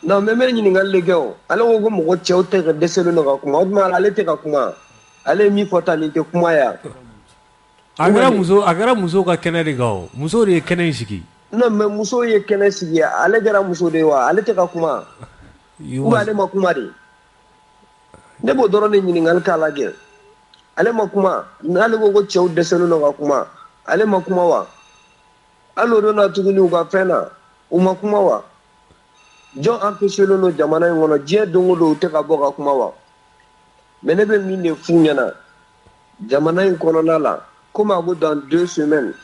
non mais men ni ngal legeo ale ko mo ko chewte ka deselo no ka kuma on m'a ale te ka kuma ale mi fota ni te kuma ya agara muso ka kene de gawo muso de kene sigi non mais muso ye kene sigi ale gara muso de wa ale te ka kuma u ale ma kuma de ne bo doro ni ngal kala ge ale ma kuma ale ko chew deselo no ka kuma ale ma kuma wa alo do na tuguni u ka fena u ma kuma wa John empêchelo no jamana ngono je dongo do te ka boka kuma wa menebe mine funyana jamana ngono nala comme à vous dans 2 semaines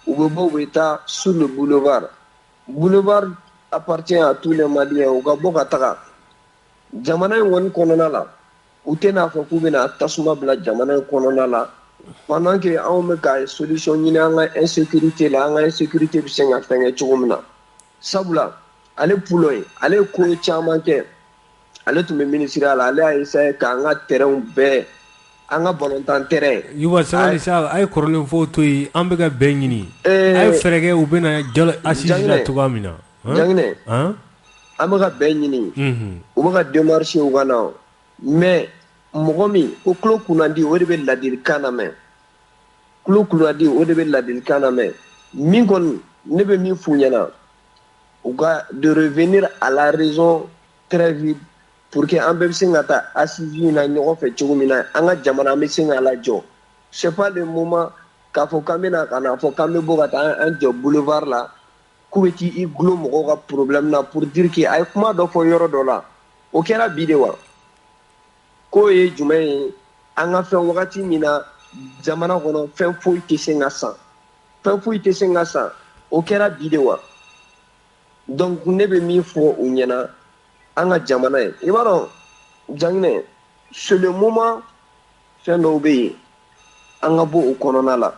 ou beau état sur le boulevard appartient à tous les Maliens ou ga boka taka jamana ngono nala ou tena fa ku bena tasuma bla jamana ngono nala pendant que on me ka solution ni nga insécurité la nga insécurité bi senga fenge chugumna sabula ale puloy ale ko chama ke ale tumbe ministériel ale ay say ka nga terrain be anga volontaire terrain yuba sabali sa ay korlen photo yi ambe ga benyini ay frege u bena jalo assise la tugamina jangne amaga benyini u baga démarcher u gana mais mogomi ko klo kunandi o de be ladir kaname klo kunandi o de be ladir kaname min kon ne be min funyana de revenir à la raison très vite pour que en bébé singata assisi na ñoko fe chugumina anga jamana mi singa la jo c'est pas le moment ka fo kamena kana fo kambe bogata un job boulevard là kubeti i glo mo ga problème na pour dire que ay kuma do fo yoro do la o kera bidewa ko ye jumay anga fe wakati mina jamana kono fe fo ite singa sa o kera bidewa donc ne be mi fo u nyana anga jamana e ibaro jangne c'est le moment fait no be anga bo u konona la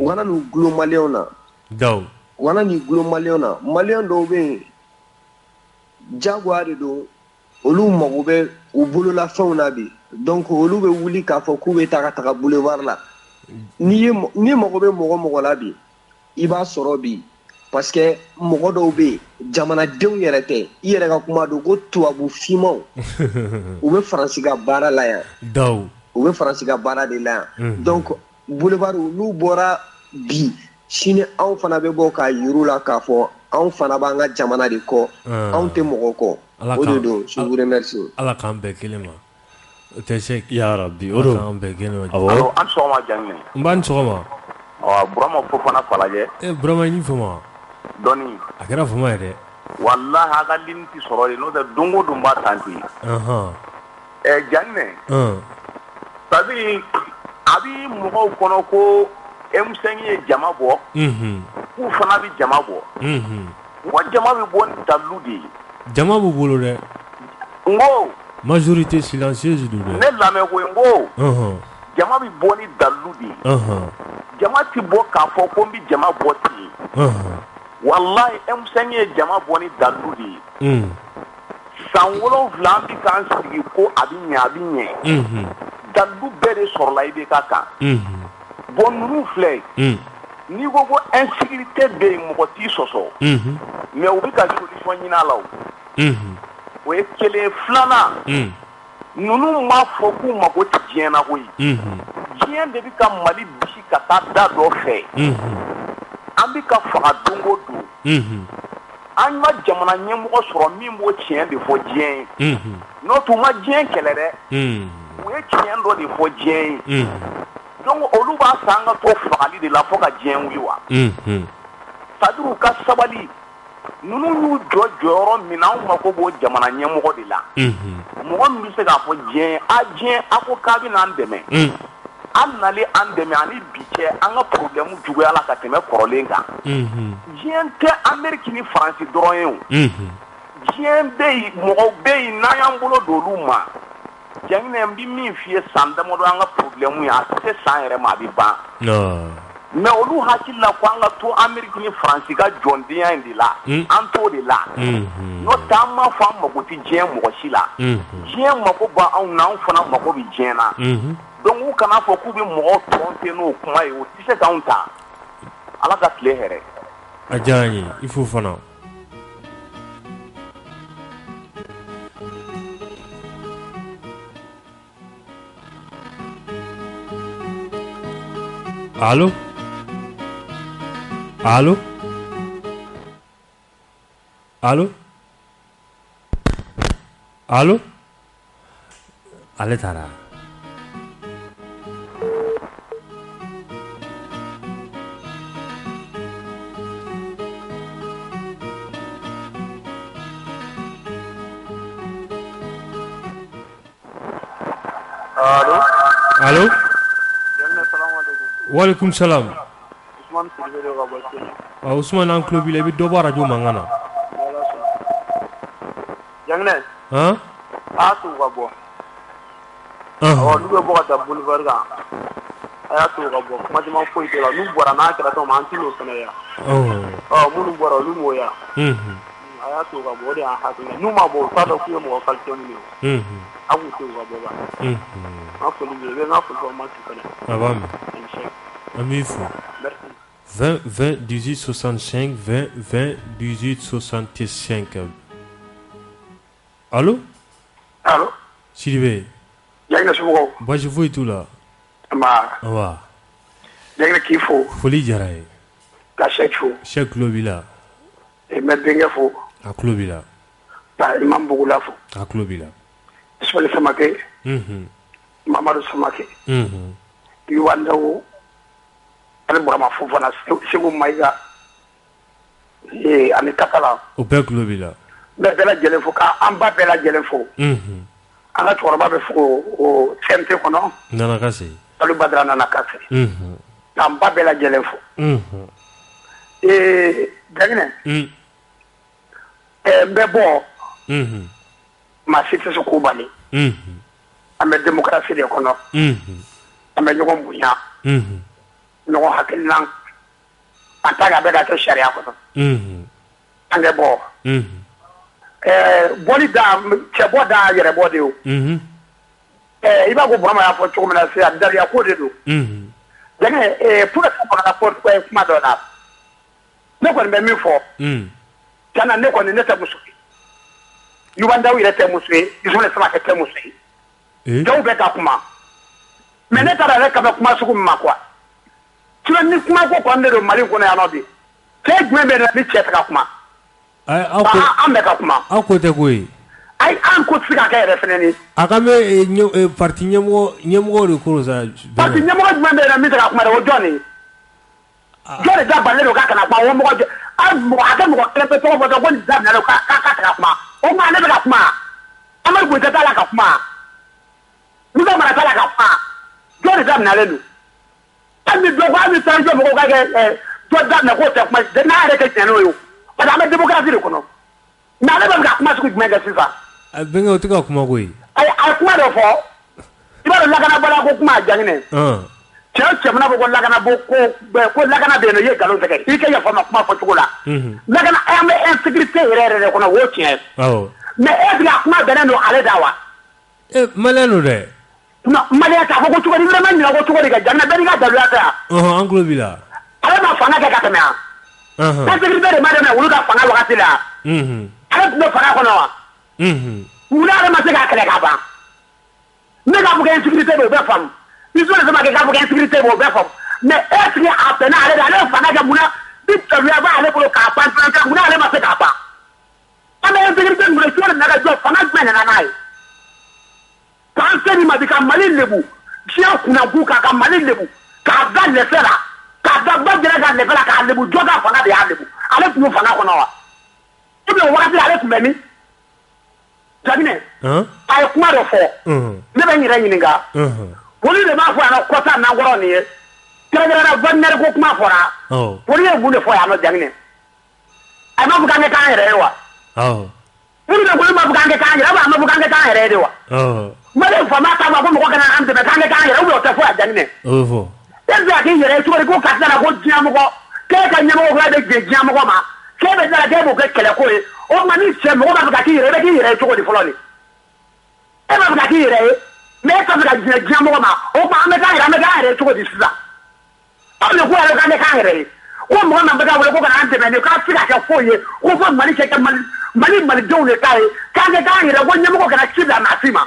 wana nu globaliona daw wana ni globaliona malion do be jaguar do olu mago be u bolo la fauna bi donc olu be wuli ka fo ku be taka boulevard la ni mago be mogo la bi iba soro bi parce que mogo dɔw be jamana denw yɛrɛ tɛ i yɛrɛ ka kuma do ko tubabu fimaw u be faransi ka baara la yan u be faransi ka baara de la yan donc boulevard n'u bɔra bi sini anw fana be bɔ k'a yiru la k'a fɔ anw fana b'an ka jamana de kɔ anw tɛ mɔgɔ kɔ o de don je vous remercie ala k'an bɛɛ kelen ma o tɛ se ya rabbi o don k'an bɛɛ kelen ma awɔ an sɔgɔma janginɛ n b'a ni sɔgɔma burama fofana falajɛ burama i ni fama dɔnni a kɛra fama ye dɛ wallahi a ka lini ti sɔrɔ de n'o tɛ don o don b'a tanti janginɛ c'est-à-dire a bi mɔgɔw kɔnɔ ko M5 ye jama bɔ k'u fana bi jama bɔ wa jama bi bɔ ni dalilu de ye jama b'u bolo dɛ n ko majorité silencieuse do dɛ ne lamɛn ko n ko jama bi bɔ ni dalilu de ye jama ti bɔ k'a fɔ ko n bi jama bɔ ten wallahi M5 ye jama bɔ ni dalilu de ye san 7 an bi k'an sigi ko a bi ɲɛ dalilu bɛɛ de sɔrɔla i bɛ ka kan bon ninnu filɛ n'i ko ko insécurité bɛ yen mɔgɔ t'i sɔsɔ mais u bɛ ka solution ɲini a la o ye kelen filanan ninnu m'a fɔ k'u mago tɛ diɲɛ na koyi diɲɛ de bɛ ka Mali bisi ka taa da dɔ fɛ an bɛ ka faga don o don an ma jamana ɲɛmɔgɔ sɔrɔ min b'o tiɲɛ de fɔ diɲɛ ye n'o tun ma diɲɛ kɛlɛ dɛ u ye tiɲɛ dɔ de fɔ diɲɛ ye donc olu b'a san an ka to fagali de la fo ka diɲɛ wuli wa c'est-à-dire u ka sabali ninnu y'u jɔ jɔyɔrɔ min na anw mako b'o jamana ɲɛmɔgɔ de la mɔgɔ min bɛ se k'a fɔ diɲɛ a ko k'a bɛ n'an dɛmɛ an nalen an dɛmɛ ani bi cɛ an ka problème juguya la ka tɛmɛ kɔrɔlen kan diɲɛ tɛ Amérique ni Faransi dɔrɔn ye o diɲɛ bɛ yen mɔgɔw bɛ yen n'an y'an bolo don olu ma janginɛ n bɛ min f'i ye san damadɔ an ka problème ye a tɛ se san yɛrɛ ma a bɛ ban mais olu hakili la ko an ka to Amérique ni Faransi ka jɔndenya in de la an t'o de la n'o tɛ an m'a fɔ an mako tɛ diɲɛ mɔgɔ si la diɲɛ mako b'anw na anw fana mako bɛ diɲɛ na donc u kana fɔ k'u bɛ mɔgɔw tromper n'o kuma ye o tɛ se k'anw ta ala ka tile hɛrɛ Adjani, il faut faire. Allô? Allô? Allô? Allô? Allez, Tara. Allô? Allô? Walaikum salam. Ousmane en club il est do bara jo mangana. Jangne. Hein? Asu gabo. Oh, lu bo ta boulevard ga. Asu gabo. Ma di ma foi de la lu bora na kra to man tilo sana ya. Oh, mu lu bora lu moya. Asu gabo de a ha nu ma bo ta do ku mo kal to ni. Awu to gabo ba. Afu lu be na fu ko ma ti kana. Abam. Amifou. 20 20 18 65 20 20 18 65. Allô? Allô? Sylvain. Yagna sumo. Ba je vois tout là. Ma. Wa. Yagna kifo. Foli jaray. La chekfo. Chek lobila. E medbenga fo. A klobila. Ba imam bugula fo. A klobila. Ismail Samake. Mamadou Samake. Yuwanda wo. Ale burama fo fana segu maiga. Ani katala. O be klobila. Be bela jelen fo ka amba bela jelen fo. Ana chorba be fo o sente kono. Nana kase. Alu badra nana kase. Amba bela jelen fo. Jagne. Mbebo. Ma site so kubali. Ame demokrasi de kono. Ame jogo mbunya. No hakilan. Antaga be da to sharia kono. Ange bo. Boli da chebo da yere bodi o. Iba go brama ya fo chukuma na se adari ya ko de do. Jagne pour que la porte ko kuma do na. Ne ko me mi fo. Kana ne ko ne ta musu. Yuwanda wi rete musu e, isole sama ke te musu e. Jaw be ta kuma. Me ne tara re ka be kuma su kuma kwa. Tula ni kuma ko ne do mali ko na ya no bi. Ke gbe be na bi che ta kuma. Ai ambe ka kuma. Ako te koyi. Ai an ko tsika ka re feneni. Akame parti nyemo de ko za. Parti nyemo gbe be na mi ta kuma do joni. Joni da balle do ka kana pa wo mo ko aka mo ko klepe to bo do ko ni da na ka ka kuma. O ma ne ka kuma. Amal go ta la ka kuma. Mu da mara ta la ka kuma. Joni da na le lu. Ami do kwa mi tan jo mo ko ka ke to da na ko te kuma de na re ke teno yo. Ada me demokrasi de kono. Na le ba ka kuma su ku mega sifa. Benga utika kuma koyi. Ai kuma do fo. Iba la kana bala ko kuma jangne. Che mana ko la kana bo ko la kana be no ye galon tege. Ike ya fama kuma fo tukula. La kana ame insécurité rere kono wo tien. Mais est la kuma be no ale dawa. Maleno de. No, malaya ta ko tukuri vraiment ni ko tukuri ga janna be ga dalula ta. Anglo bila. Ale ma fanga ka katama. Insécurité de madame wulu ka fanga wakati la. Ale no fanga kono wa. Wulu ale ma se ka kale ka ba. Ne ga bu ga insécurité be fam. Isole sama ke ka bu ga insécurité be fam. Mais est ce à peine ale fanga ga muna bi tabiya ba ale ko ka pa ka muna ale ma se ka ba. Ame insécurité ngure sore na ga jo fanga gbe na nai. Kanseri ma dika mali lebu sia kuna buka ka mali lebu ka da le fera ka da ba jere ga le fera ka lebu joga fanga de lebu ale tu fanga kono wa ibe wakati ale tu memi jabine ay kuma do fo ne ba nyira nyininga woni de ma fo ana kota na ngoro ni tere na vanner ko kuma fora woni e gune fo ya no jabine ay ma buka ne ka ere wa woni de ko ma buka ne ka ere ba ma buka ne ka ere de wa male fama ta ba ko mo kana am de ka ne ka yere o te fo ajani ne fo eza ki yere to ko ka tara ko jiam ko ke ka nyamo ko de je jiam ko ma ke be dara de mo ke kele ko e o ma ni se mo ba ka ki yere to ko di folo ni e ba ka ki yere me ka ka je jiam ko ma o ma me ka yere to ko di sisa o le ko yere ka ne ka yere ko mɔgɔ min bɛ ka wele ko kana an dɛmɛ de k'a ti ka kɛ foyi ye ko fɔ Mali kɛ malidenw de ta ye k'an kɛ k'an yɛrɛ ko ɲɛmɔgɔ kana ci bila maa si ma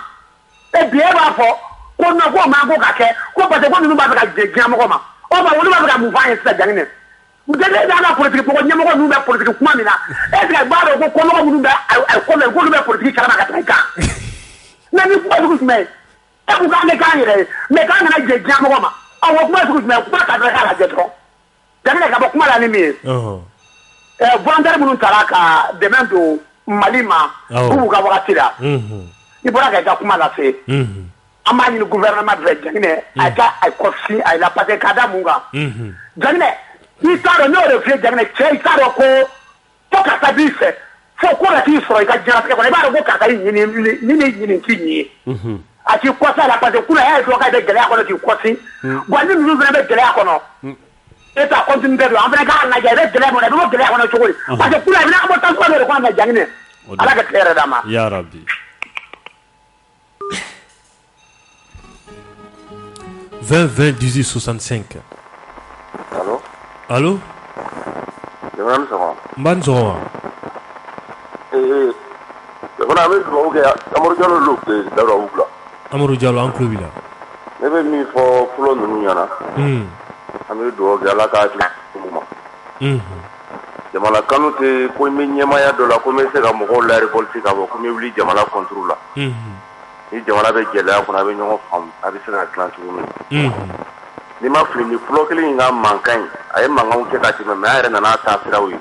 et bi e b'a fɔ ko non ko man ko ka kɛ ko parce que ko ninnu b'a fɛ ka diɲɛ mɔgɔ ma o ba olu b'a fɛ ka mun f'a ye sisan Janginɛ Mutele da na politique ko ɲɛmɔgɔ ninnu bɛ politique kuma min na est ce que b'a dɔn ko kɔmɔgɔ minnu bɛ ko mɛ k'olu bɛ politique kalama ka tɛmɛ kan mais ni kuma sugu jumɛn e ko k'an kɛ k'an yɛrɛ ye mais k'an kana jɛ diɲɛ mɔgɔ ma awɔ kuma sugu jumɛn kuma ka dɔrɔn k'a lajɛ dɔrɔn Janginɛ ka bɔ kuma la ni min ye volontaire minnu taara ka dɛmɛ don Mali ma k'u ka wagati la i bɔra ka i ka kuma lase an b'a ɲini gouvernement de fɛ Janginɛ a ka a kɔlɔsi a la parce que k'a da mun kan Janginɛ i t'a dɔn ne y'o de f'i ye Janginɛ cɛ i t'a dɔn ko fo karisa b'i fɛ fo ko dɔ t'i sɔrɔ i ka diɲɛlatigɛ kɔnɔ i b'a dɔn ko karisa y'i ɲini k'i ɲi ye a k'i kɔsi a la parce que kunna e ye dɔ k'a bɛ gɛlɛya kɔnɔ k'i kɔsi bon ni ninnu fana bɛ gɛlɛya kɔnɔ e ta continuité don an fana k'a lajɛ i bɛ gɛlɛya kɔnɔ i bɛ bɔ gɛlɛya kɔnɔ cogo di parce que kunna i bɛna bɔ tasuma dɔ de kɔnɔ mɛ Janginɛ Ala ka tile yɛrɛ d'a ma. Ya Rabbi. 20-20-18-65. Allô? Allô? Jamana sɔgɔma. N sɔgɔma. Jamana bɛ dugawu kɛ Amadu Jalo lo Dawuda Wula. Amadu Jalo an tulo b'i la. Ne bɛ min fɔ fɔlɔ ninnu ɲɛna. An bɛ dugawu kɛ Ala ka hakili ɲuman ma. Jamana kanu tɛ ko n bɛ ɲɛmaya dɔ la ko n bɛ se ka mɔgɔw la révolte ka bɔ ko n bɛ wuli jamana contre la. Ni jamana bɛ gɛlɛya kɔnɔ a bɛ ɲɔgɔn faamu a bɛ se ka dilan cogo min. Ni ma fili ni fɔlɔ kelen in ka mankan in a ye mankanw kɛ ka tɛmɛ mais a yɛrɛ nana taa siraw ye.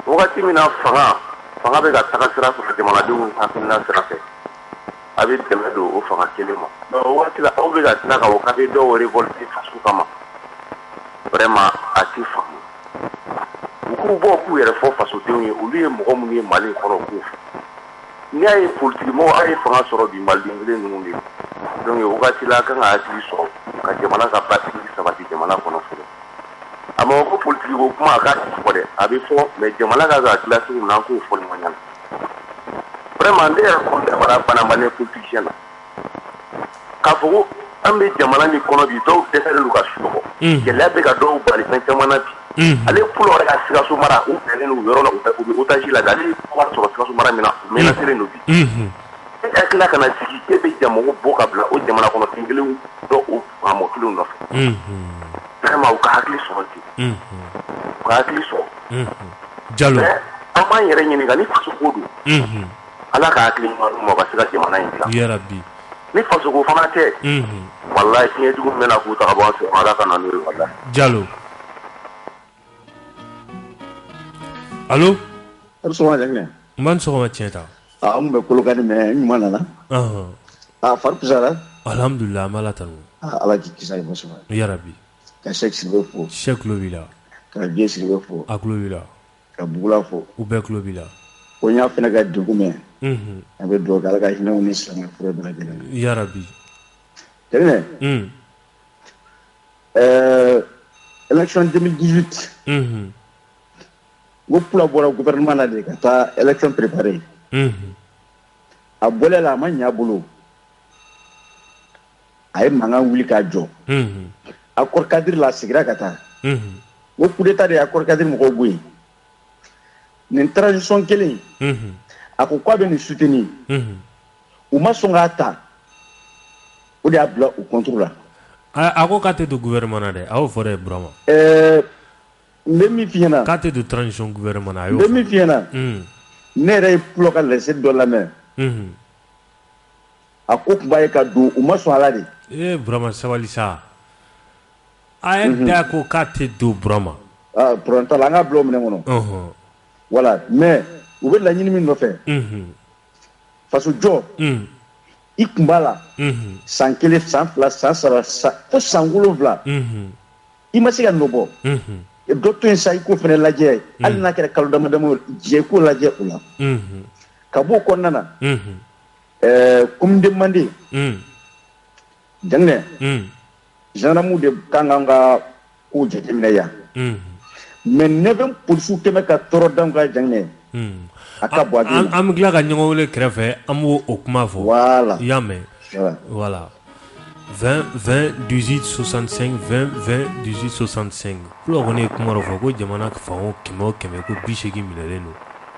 Wagati min na fanga bɛ ka taga sira sɔrɔ jamanadenw hakilina sira fɛ a bɛ dɛmɛ don o fanga kelen ma. O wagati la aw bɛ ka tila ka fɔ k'a bɛ dɔw révolte faso kama vraiment a tɛ faamu. U k'u bɔ k'u yɛrɛ fɔ fasodenw ye olu ye mɔgɔ minnu ye Mali kɔnɔ k'u fɛ. N'i y'a ye politique mɔgɔw a ye fanga sɔrɔ bi maliden kelen ninnu de donc wagati la a kan ka hakili sɔrɔ ka jamana ka basigi sabati jamana kɔnɔ fɔlɔ a ma fɔ ko politique ko kuma a k'a ti fɔ dɛ a bɛ fɔ mais jamana ka ka dilan cogo min na an k'o fɔ ɲɔgɔn ɲɛna vraiment ne yɛrɛ kɔni dabara banabali politicien na k'a fɔ ko an bɛ jamana min kɔnɔ bi dɔw dɛsɛlen don ka sunɔgɔ gɛlɛya bɛ ka dɔw bali fɛn caman na bi ale pulo yɛrɛ ka Sikaso mara u bɛnnen don yɔrɔ la u bɛ otage la ale ye wari sɔrɔ Sikaso mara min na u menacelen don bi e hakilila ka na sigi e bɛ jamana bɔ ka bila o jamana kɔnɔ ten kelenw dɔ o faamɔ kelenw nɔfɛ vraiment u ka hakili sɔrɔ ten u ka hakili sɔrɔ Jalo an b'an yɛrɛ ɲininka ni faso ko don Ala ka hakili ɲuman d'u ma ka se ka jamana in dilan ya Rabbi ni faso ko fana tɛ wallahi fiɲɛ jugu min bɛna k'u ta ka bɔ an fɛ Ala ka na n'o ye wallahi Jalo Allô? Sɔgɔma Janginɛ. N sɔgɔma tiɲɛ ta. An bɛ Kolokani mais n ɲuman nana. Fari pusara? Alhamdulillah an bɛ Ala tanu. Ala k'i kisi a ye kosɛbɛ. Ya Rabbi. Ka Sɛki Sidibe fo. Sɛki tulo b'i la. Ka Biye Sidibe fo. A tulo b'i la. Ka Bugula fo. U bɛɛ tulo b'i la. Ko n y'a fana ka degun mɛn. An bɛ dugawu kɛ Ala ka hinɛw ni silamɛ fure bɛɛ lajɛlen. Ya Rabbi. Janginɛ. Élection 2018. Ko pula bɔra gouvernement la de ka taa élection préparée. A bɔlen la a ma ɲɛ bolo. A ye mankan wuli k'a jɔ. Accord cadre la a segira ka taa. Ko coup d'état de ye accord cadre mɔgɔw bɔ yen. Nin transition kelen a ko k'a bɛ nin soutenir. U ma sɔn k'a ta. O de y'a bila u contre la. A ko k'a tɛ don gouvernement na dɛ a y'o fɔ dɛ Burama. N bɛ min f'i ɲɛna. K'a tɛ don transition gouvernement na a y'o fɔ. N bɛ min f'i ɲɛna. Ne yɛrɛ ye pulo ka laisser dɔ lamɛn. A ko tun b'a ye ka don u ma sɔn a la de. Burama sabali sa. A ye da ko k'a tɛ don Burama. Problème t'a la an k'a bila o minɛn kɔnɔ. Voilà mais u bɛ laɲini min nɔfɛ. Faso jɔ. I kun b'a la. San 1 san 2 san 3 fo san 7. I ma se ka nɔ bɔ. Dɔ to yen sa i k'o fana lajɛ hali n'a kɛra kalo dama dama jɛ i k'o lajɛ o la ka bɔ o kɔnɔna na commune de Mande Janginɛ gendarmew de kan k'an ka kow jateminɛ yan mais 9 policiers kɛmɛ ka tɔɔrɔ d'anw kan Janginɛ a ka bɔ a den an bɛ tila ka ɲɔgɔn wele kɛrɛfɛ an b'o o kuma fɔ voilà i y'a mɛn voilà 20 20 18 65 20 20 18 65 pulo kɔni ye kuma dɔ fɔ ko jamana fan o kɛmɛ o kɛmɛ ko 80 minɛlen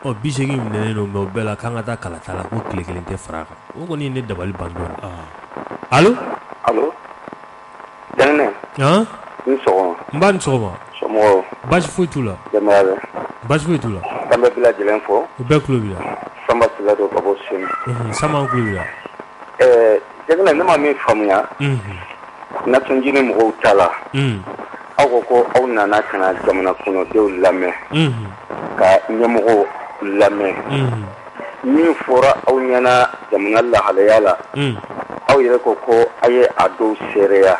don 80 minɛlen don mais o bɛɛ la k'an ka taa kalata la ko tile kelen tɛ fara a kan o kɔni ye ne dabali ban dɔɔni allo allo Janginɛ han ni sɔgɔma n b'a ni sɔgɔma somɔgɔw baasi foyi t'u la denbaya bɛ baasi foyi t'u la an bɛ bɛɛ lajɛlen fɔ u bɛɛ tulo b'i la Samba Sila don ka bɔ Senu Samba an tulo b'i la Janginɛ ne ma min faamuya nasɔnjini mɔgɔw ta la aw ko aw nana ka na jamana kɔnɔdenw lamɛn ka ɲɛmɔgɔw lamɛn min fɔra aw ɲɛna jamana lahalaya la aw yɛrɛ ko a ye a dɔw seereya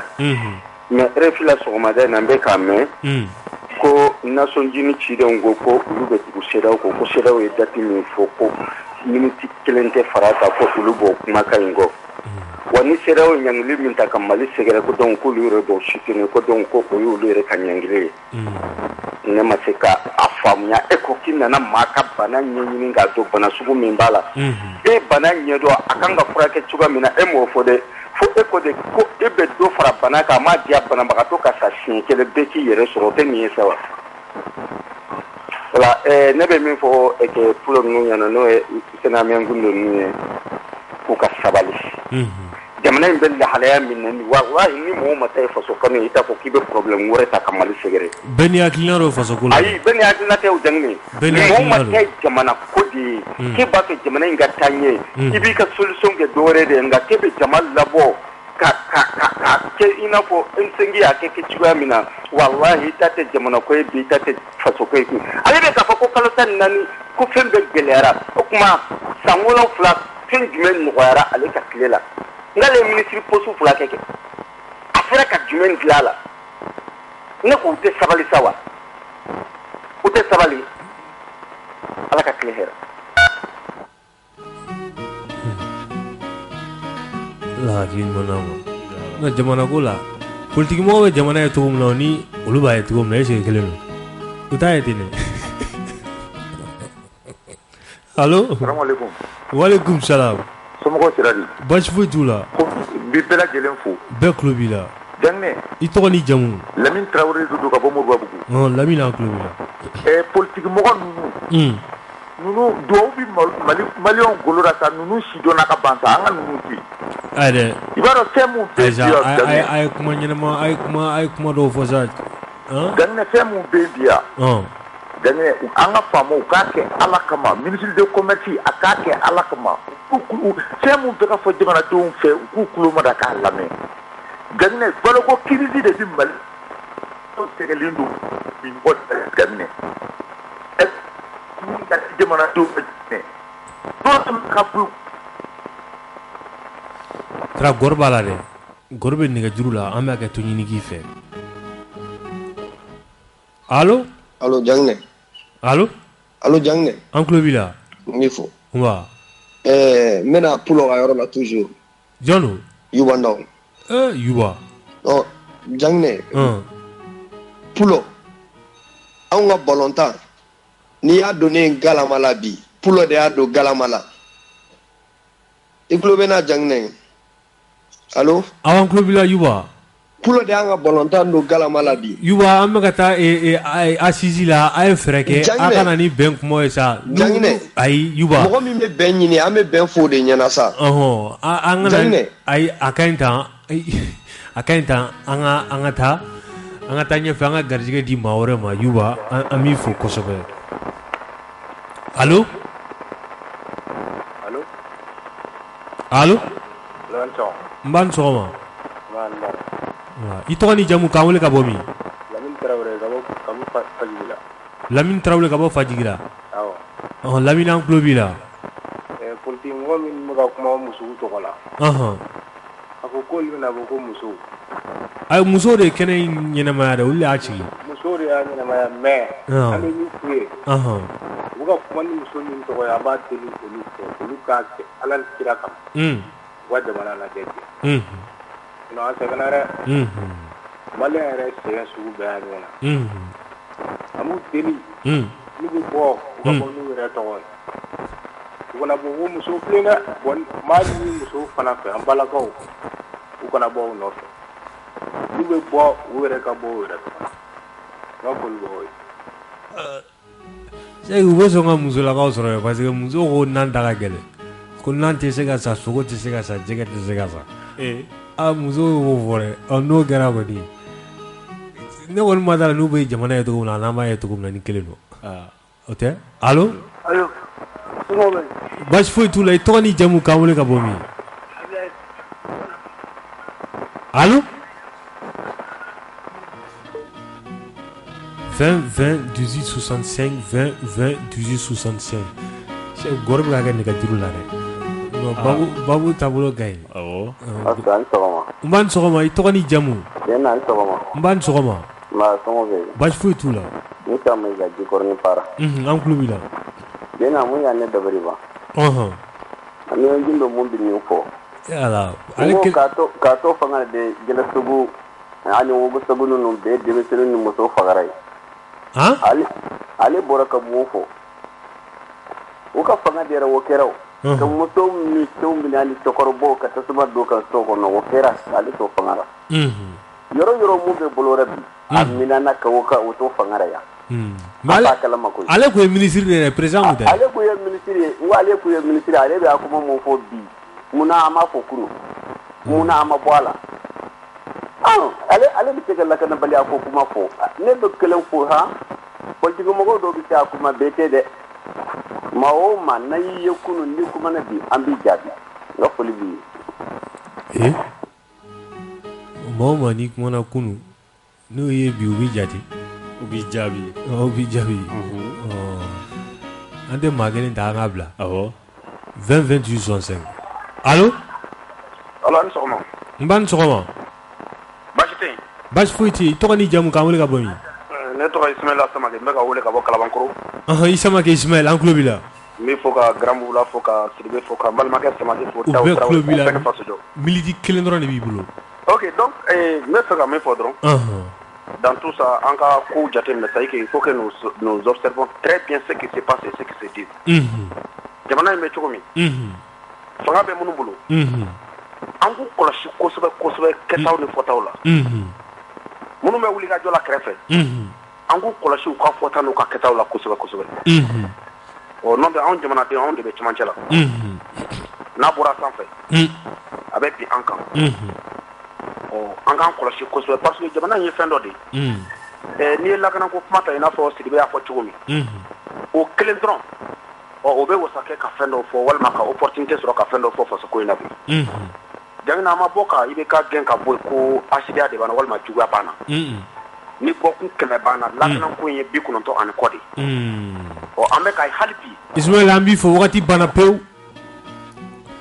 mais RFI la sɔgɔmada in na n bɛ k'a mɛn ko nasɔnjini cidenw ko olu bɛ tugu CEDEAO ko CEDEAO ye date min fɔ ko miniti kelen tɛ fara kan ko olu b'o kumakan in kɔ wa ni CEDEAO ɲangili min ta ka Mali sɛgɛrɛ ko donc k'olu yɛrɛ b'o soutenir ko donc ko o y'olu yɛrɛ ka ɲangili ye ne ma se ka a faamuya e ko k'i nana maa ka bana ɲɛɲini k'a dɔn bana sugu min b'a la e bana ɲɛdɔn a kan ka furakɛ cogoya min na e m'o fɔ dɛ fo e ko de ko e bɛ dɔ fara bana kan a m'a diya banabagatɔ ka sa siɲɛ kelen bɛɛ k'i yɛrɛ sɔrɔ o tɛ nin ye sa wa voilà ne bɛ min fɔ pulo ninnu ɲɛna n'o ye senamɛngun ninnu ye k'u ka sabali jamana in bɛ lahalaya min na ni wallahi ni mɔgɔ ma taa faso kanu i t'a fɔ k'i bɛ problème wɛrɛ ta ka Mali sɛgɛrɛ bɛɛ ni hakilina dɔ faso ko la ayi bɛɛ ni hakilina tɛ o Janginɛ mɔgɔ ma taa jamana ko de ye k'e b'a fɛ jamana in ka taa ɲɛ i b'i ka solution kɛ dɔwɛrɛ de ye nka k'e bɛ jama labɔ ka kɛ i n'a fɔ M5 y'a kɛ cogoya min na wallahi i ta tɛ jamana ko ye bi i ta tɛ faso ko ye bi ale bɛ k'a fɔ ko kalo 14 ko fɛn bɛɛ gɛlɛyara o tuma san 7 fɛn jumɛn nɔgɔyara ale ka tile la n'ale ye ministre poste 2 kɛ a fɔra ka jumɛn dilan a la ne ko u tɛ sabali sa wa u tɛ sabali ala ka tile hɛrɛ la hakili ɲuman ma nka jamana ko la politique mɔgɔw bɛ jamana ye cogo min na ni olu b'a ye cogo min na est-ce que kelen don u t'a ye ten dɛ allo salamaleykum walekum salam somɔgɔw sera di baasi foyi t'u la bi bɛɛ lajɛlen fo bɛɛ tulo b'i la Janginɛ i tɔgɔ ni jamu Lamine Traoré don ka bɔ Moribabugu Lamine an tulo b'i la politique mɔgɔ ninnu duwawu bi maliyɛnw golo la sa ninnu si dɔnna ka ban sa an ka ninnu to yen ayi dɛ i b'a dɔn fɛn mun bɛ bi yan a ye kuma ɲɛnama a ye kuma dɔw fɔ sa Janginɛ fɛn mun bɛ bi yan Janginɛ an ka faamaw k'a kɛ ala kama ministre de commerce a k'a kɛ ala kama fɛn mun bɛ ka fɔ jamanadenw fɛ u k'u tulo ma da k'a lamɛn Janginɛ baloko crise de bi Mali sɛgɛlen don bi mɔgɔ Janginɛ ka jamanadenw bɛ Janginɛ ka bolo tara gɔri b'a la dɛ gɔri bɛ nɛgɛjuru la an b'a kɛ to ɲini k'i fɛ allo Janginɛ allo Janginɛ an tulo b'i la n b'i fɔ nba n bɛna Pulo ka yɔrɔ la toujours jɔn don Yuba Ndaw Yuba Janginɛ Pulo anw ka balontan n'i y'a donnen galama la bi Pulo de y'a don galama la i tulo bɛ na Janginɛ allo an tulo b'i la Yuba Pulo de y'an ka balontan don galama la bi Yuba an bɛ ka taa assise la a ye fɛɛrɛ kɛ a ka na ni bɛn kuma ye sa Janginɛ ayi Yuba mɔgɔ min bɛ bɛn ɲini an bɛ bɛn fɔ o de ɲɛna sa an ka na ayi a ka ɲi tan an ka taa ɲɛfɛ an ka garijɛgɛ di maa wɛrɛ ma Yuba an b'i fo kosɛbɛ allo n b'a ni sɔgɔma i tɔgɔ ni jamu k'an wele ka bɔ min Lamine Traoré ka bɔ Fajigila Lamine an tulo b'i la politique mɔgɔ min bɛ ka kuma musow tɔgɔ la a ko k'olu bɛna fɔ ko musow ayi musow de kɛnɛ in ɲɛnamaya dɛ olu de y'a sigi musow de y'a ɲɛnamaya mais an bɛ min f'u ye u ka kuma ni muso min tɔgɔ ye an b'a deli olu fɛ olu k'a kɛ ala ni kira kama u ka jamana lajɛ ten sinon an sɛgɛnna dɛ maliyɛn yɛrɛ sɛgɛn sugu bɛɛ y'a ɲɛ na an b'u deli n'u bɛ bɔ u ka bɔ n'u yɛrɛ tɔgɔ ye u kana bɔ ko muso filɛ dɛ maa ɲini musow fana fɛ an balakaw u kɔnɔ bɔ u nɔfɛ n'u bɛ bɔ u yɛrɛ ka bɔ u yɛrɛ n ka foli b'aw ye. Cɛ u bɛ sɔn ka musolakaw sɔrɔ ye parce que muso ko nan da ka gɛlɛn ko nan tɛ se ka sa sogo tɛ se ka sa jɛgɛ tɛ se ka sa muso y'o fɔ dɛ n'o kɛra kɔni ne kɔni ma dala n'u bɛ jamana ye cogo min na n'an b'a ye cogo min na ni kelen don o tɛ allo baasi foyi t'u la i tɔgɔ ni jamu k'an wele ka bɔ min allo 20 20 18 65 20 20 18 65 gɔrɔ bɛ ka kɛ nɛgɛjuru la dɛ non babu taabolo ka ɲi awɔ n b'a ni sɔgɔma i tɔgɔ ni jamu n b'a ni sɔgɔma baasi foyi t'u la ni kama i ka jikɔrɔni para an tulo b'i la bena mun y'a ne dabari ba ani an jindo mun bi min fɔ yala k'a to fanga de jɛnɛsogo ani wogo sogo ninnu bɛɛ denmisɛnnin ni muso fagara ye ale bɔra ka mun fɔ u ka fanga de yɛrɛ o kɛra o ka muso ni cɛw minɛ ani cɛkɔrɔbaw ka tasuma don ka so kɔnɔ o kɛra ale t'o fanga la yɔrɔ yɔrɔ mun bɛ bolo wɛrɛ bi a minɛna ka o t'o fanga la yan ale kun ye ministre de ye président kun tɛ ale kun ye ministre ye n ko ale kun ye ministre ale bɛ a kuma mun fɔ bi munna an ma fɔ kunun munna an ma bɔ a la ale bɛ se ka lakanabaliya ko kuma fɔ ne bɛ kelen fɔ politique mɔgɔw dɔw bɛ se a kuma bɛɛ tɛ dɛ maa o maa n'a y'i ye kunun ni kuma na bi an b'i jaabi n ka foli b'i ye. maa o maa n'i kumana kunun n'o ye bi u b'i jate. u b'i jaabi. u b'i jaabi. an tɛ maa kelen ta an k'a bila. awɔ. 20 28 65. allo. allo a ni sɔgɔma. n ba ni sɔgɔma. baasi tɛ yen. baasi foyi tɛ yen i tɔgɔ ni jamu k'an wele ka bɔ min. ne tɔgɔ ye Ismaila Samake n bɛ ka wele ka bɔ Kalabankɔrɔ. i Samake Ismail an tulo b'i la. n bɛ fɔ ka Garanbugula fɔ ka Sidibe fɔ ka n balimakɛ Samake fɔ. u bɛɛ tulo b'i la miniti kelen dɔrɔn de b'i bolo. ok donc n bɛ fɛ ka min fɔ dɔrɔn. dans tout ça an ka kow jateminɛ c'est à dire qu'il faut que nous observons très bien ce qui se passe et ce qui se dit. jamana in bɛ cogo min. fanga bɛ minnu bolo. an k'u kɔlɔsi kosɛbɛ kosɛbɛ kɛtaw ni fɔtaw la. minnu bɛ wuli ka jɔ la kɛrɛfɛ. an k'u kɔlɔsi u ka fɔta n'u ka kɛtaw la kosɛbɛ kosɛbɛ. n'o tɛ anw jamanaden anw de bɛ cɛmancɛ la. n'a bɔra sanfɛ. a bɛ bin an kan. an k'an kɔlɔsi kosɛbɛ parce que jamana in ye fɛn dɔ de ye. n'i ye lakanako kuma ta i n'a fɔ Sidibe y'a fɔ cogo min. o kelen dɔrɔn o bɛ wasa kɛ ka fɛn dɔ fɔ walima ka opportunité sɔrɔ ka fɛn dɔ fɔ faso ko in na bi. jamana ma bɔ ka i bɛ ka gɛn ka bɔ yen ko asidiya de banna walima juguya banna. ni bɔkun 100 banna lakanako in ye 90 ani kɔ de. an bɛ ka hali bi. Ismaila an b'i fɔ wagati banna pewu.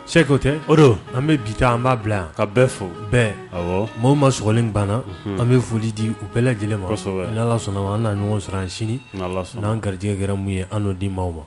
Seko tɛ o don an bɛ bi ta an b'a bila yan ka bɛɛ fo bɛɛ awɔ maaw ma sɔgɔlen banna an bɛ foli di u bɛɛ lajɛlen ma kosɛbɛ n'Ala sɔnna ma an na ɲɔgɔn sɔrɔ yan sini n'an garijɛgɛ kɛra mun ye an n'o di maaw ma.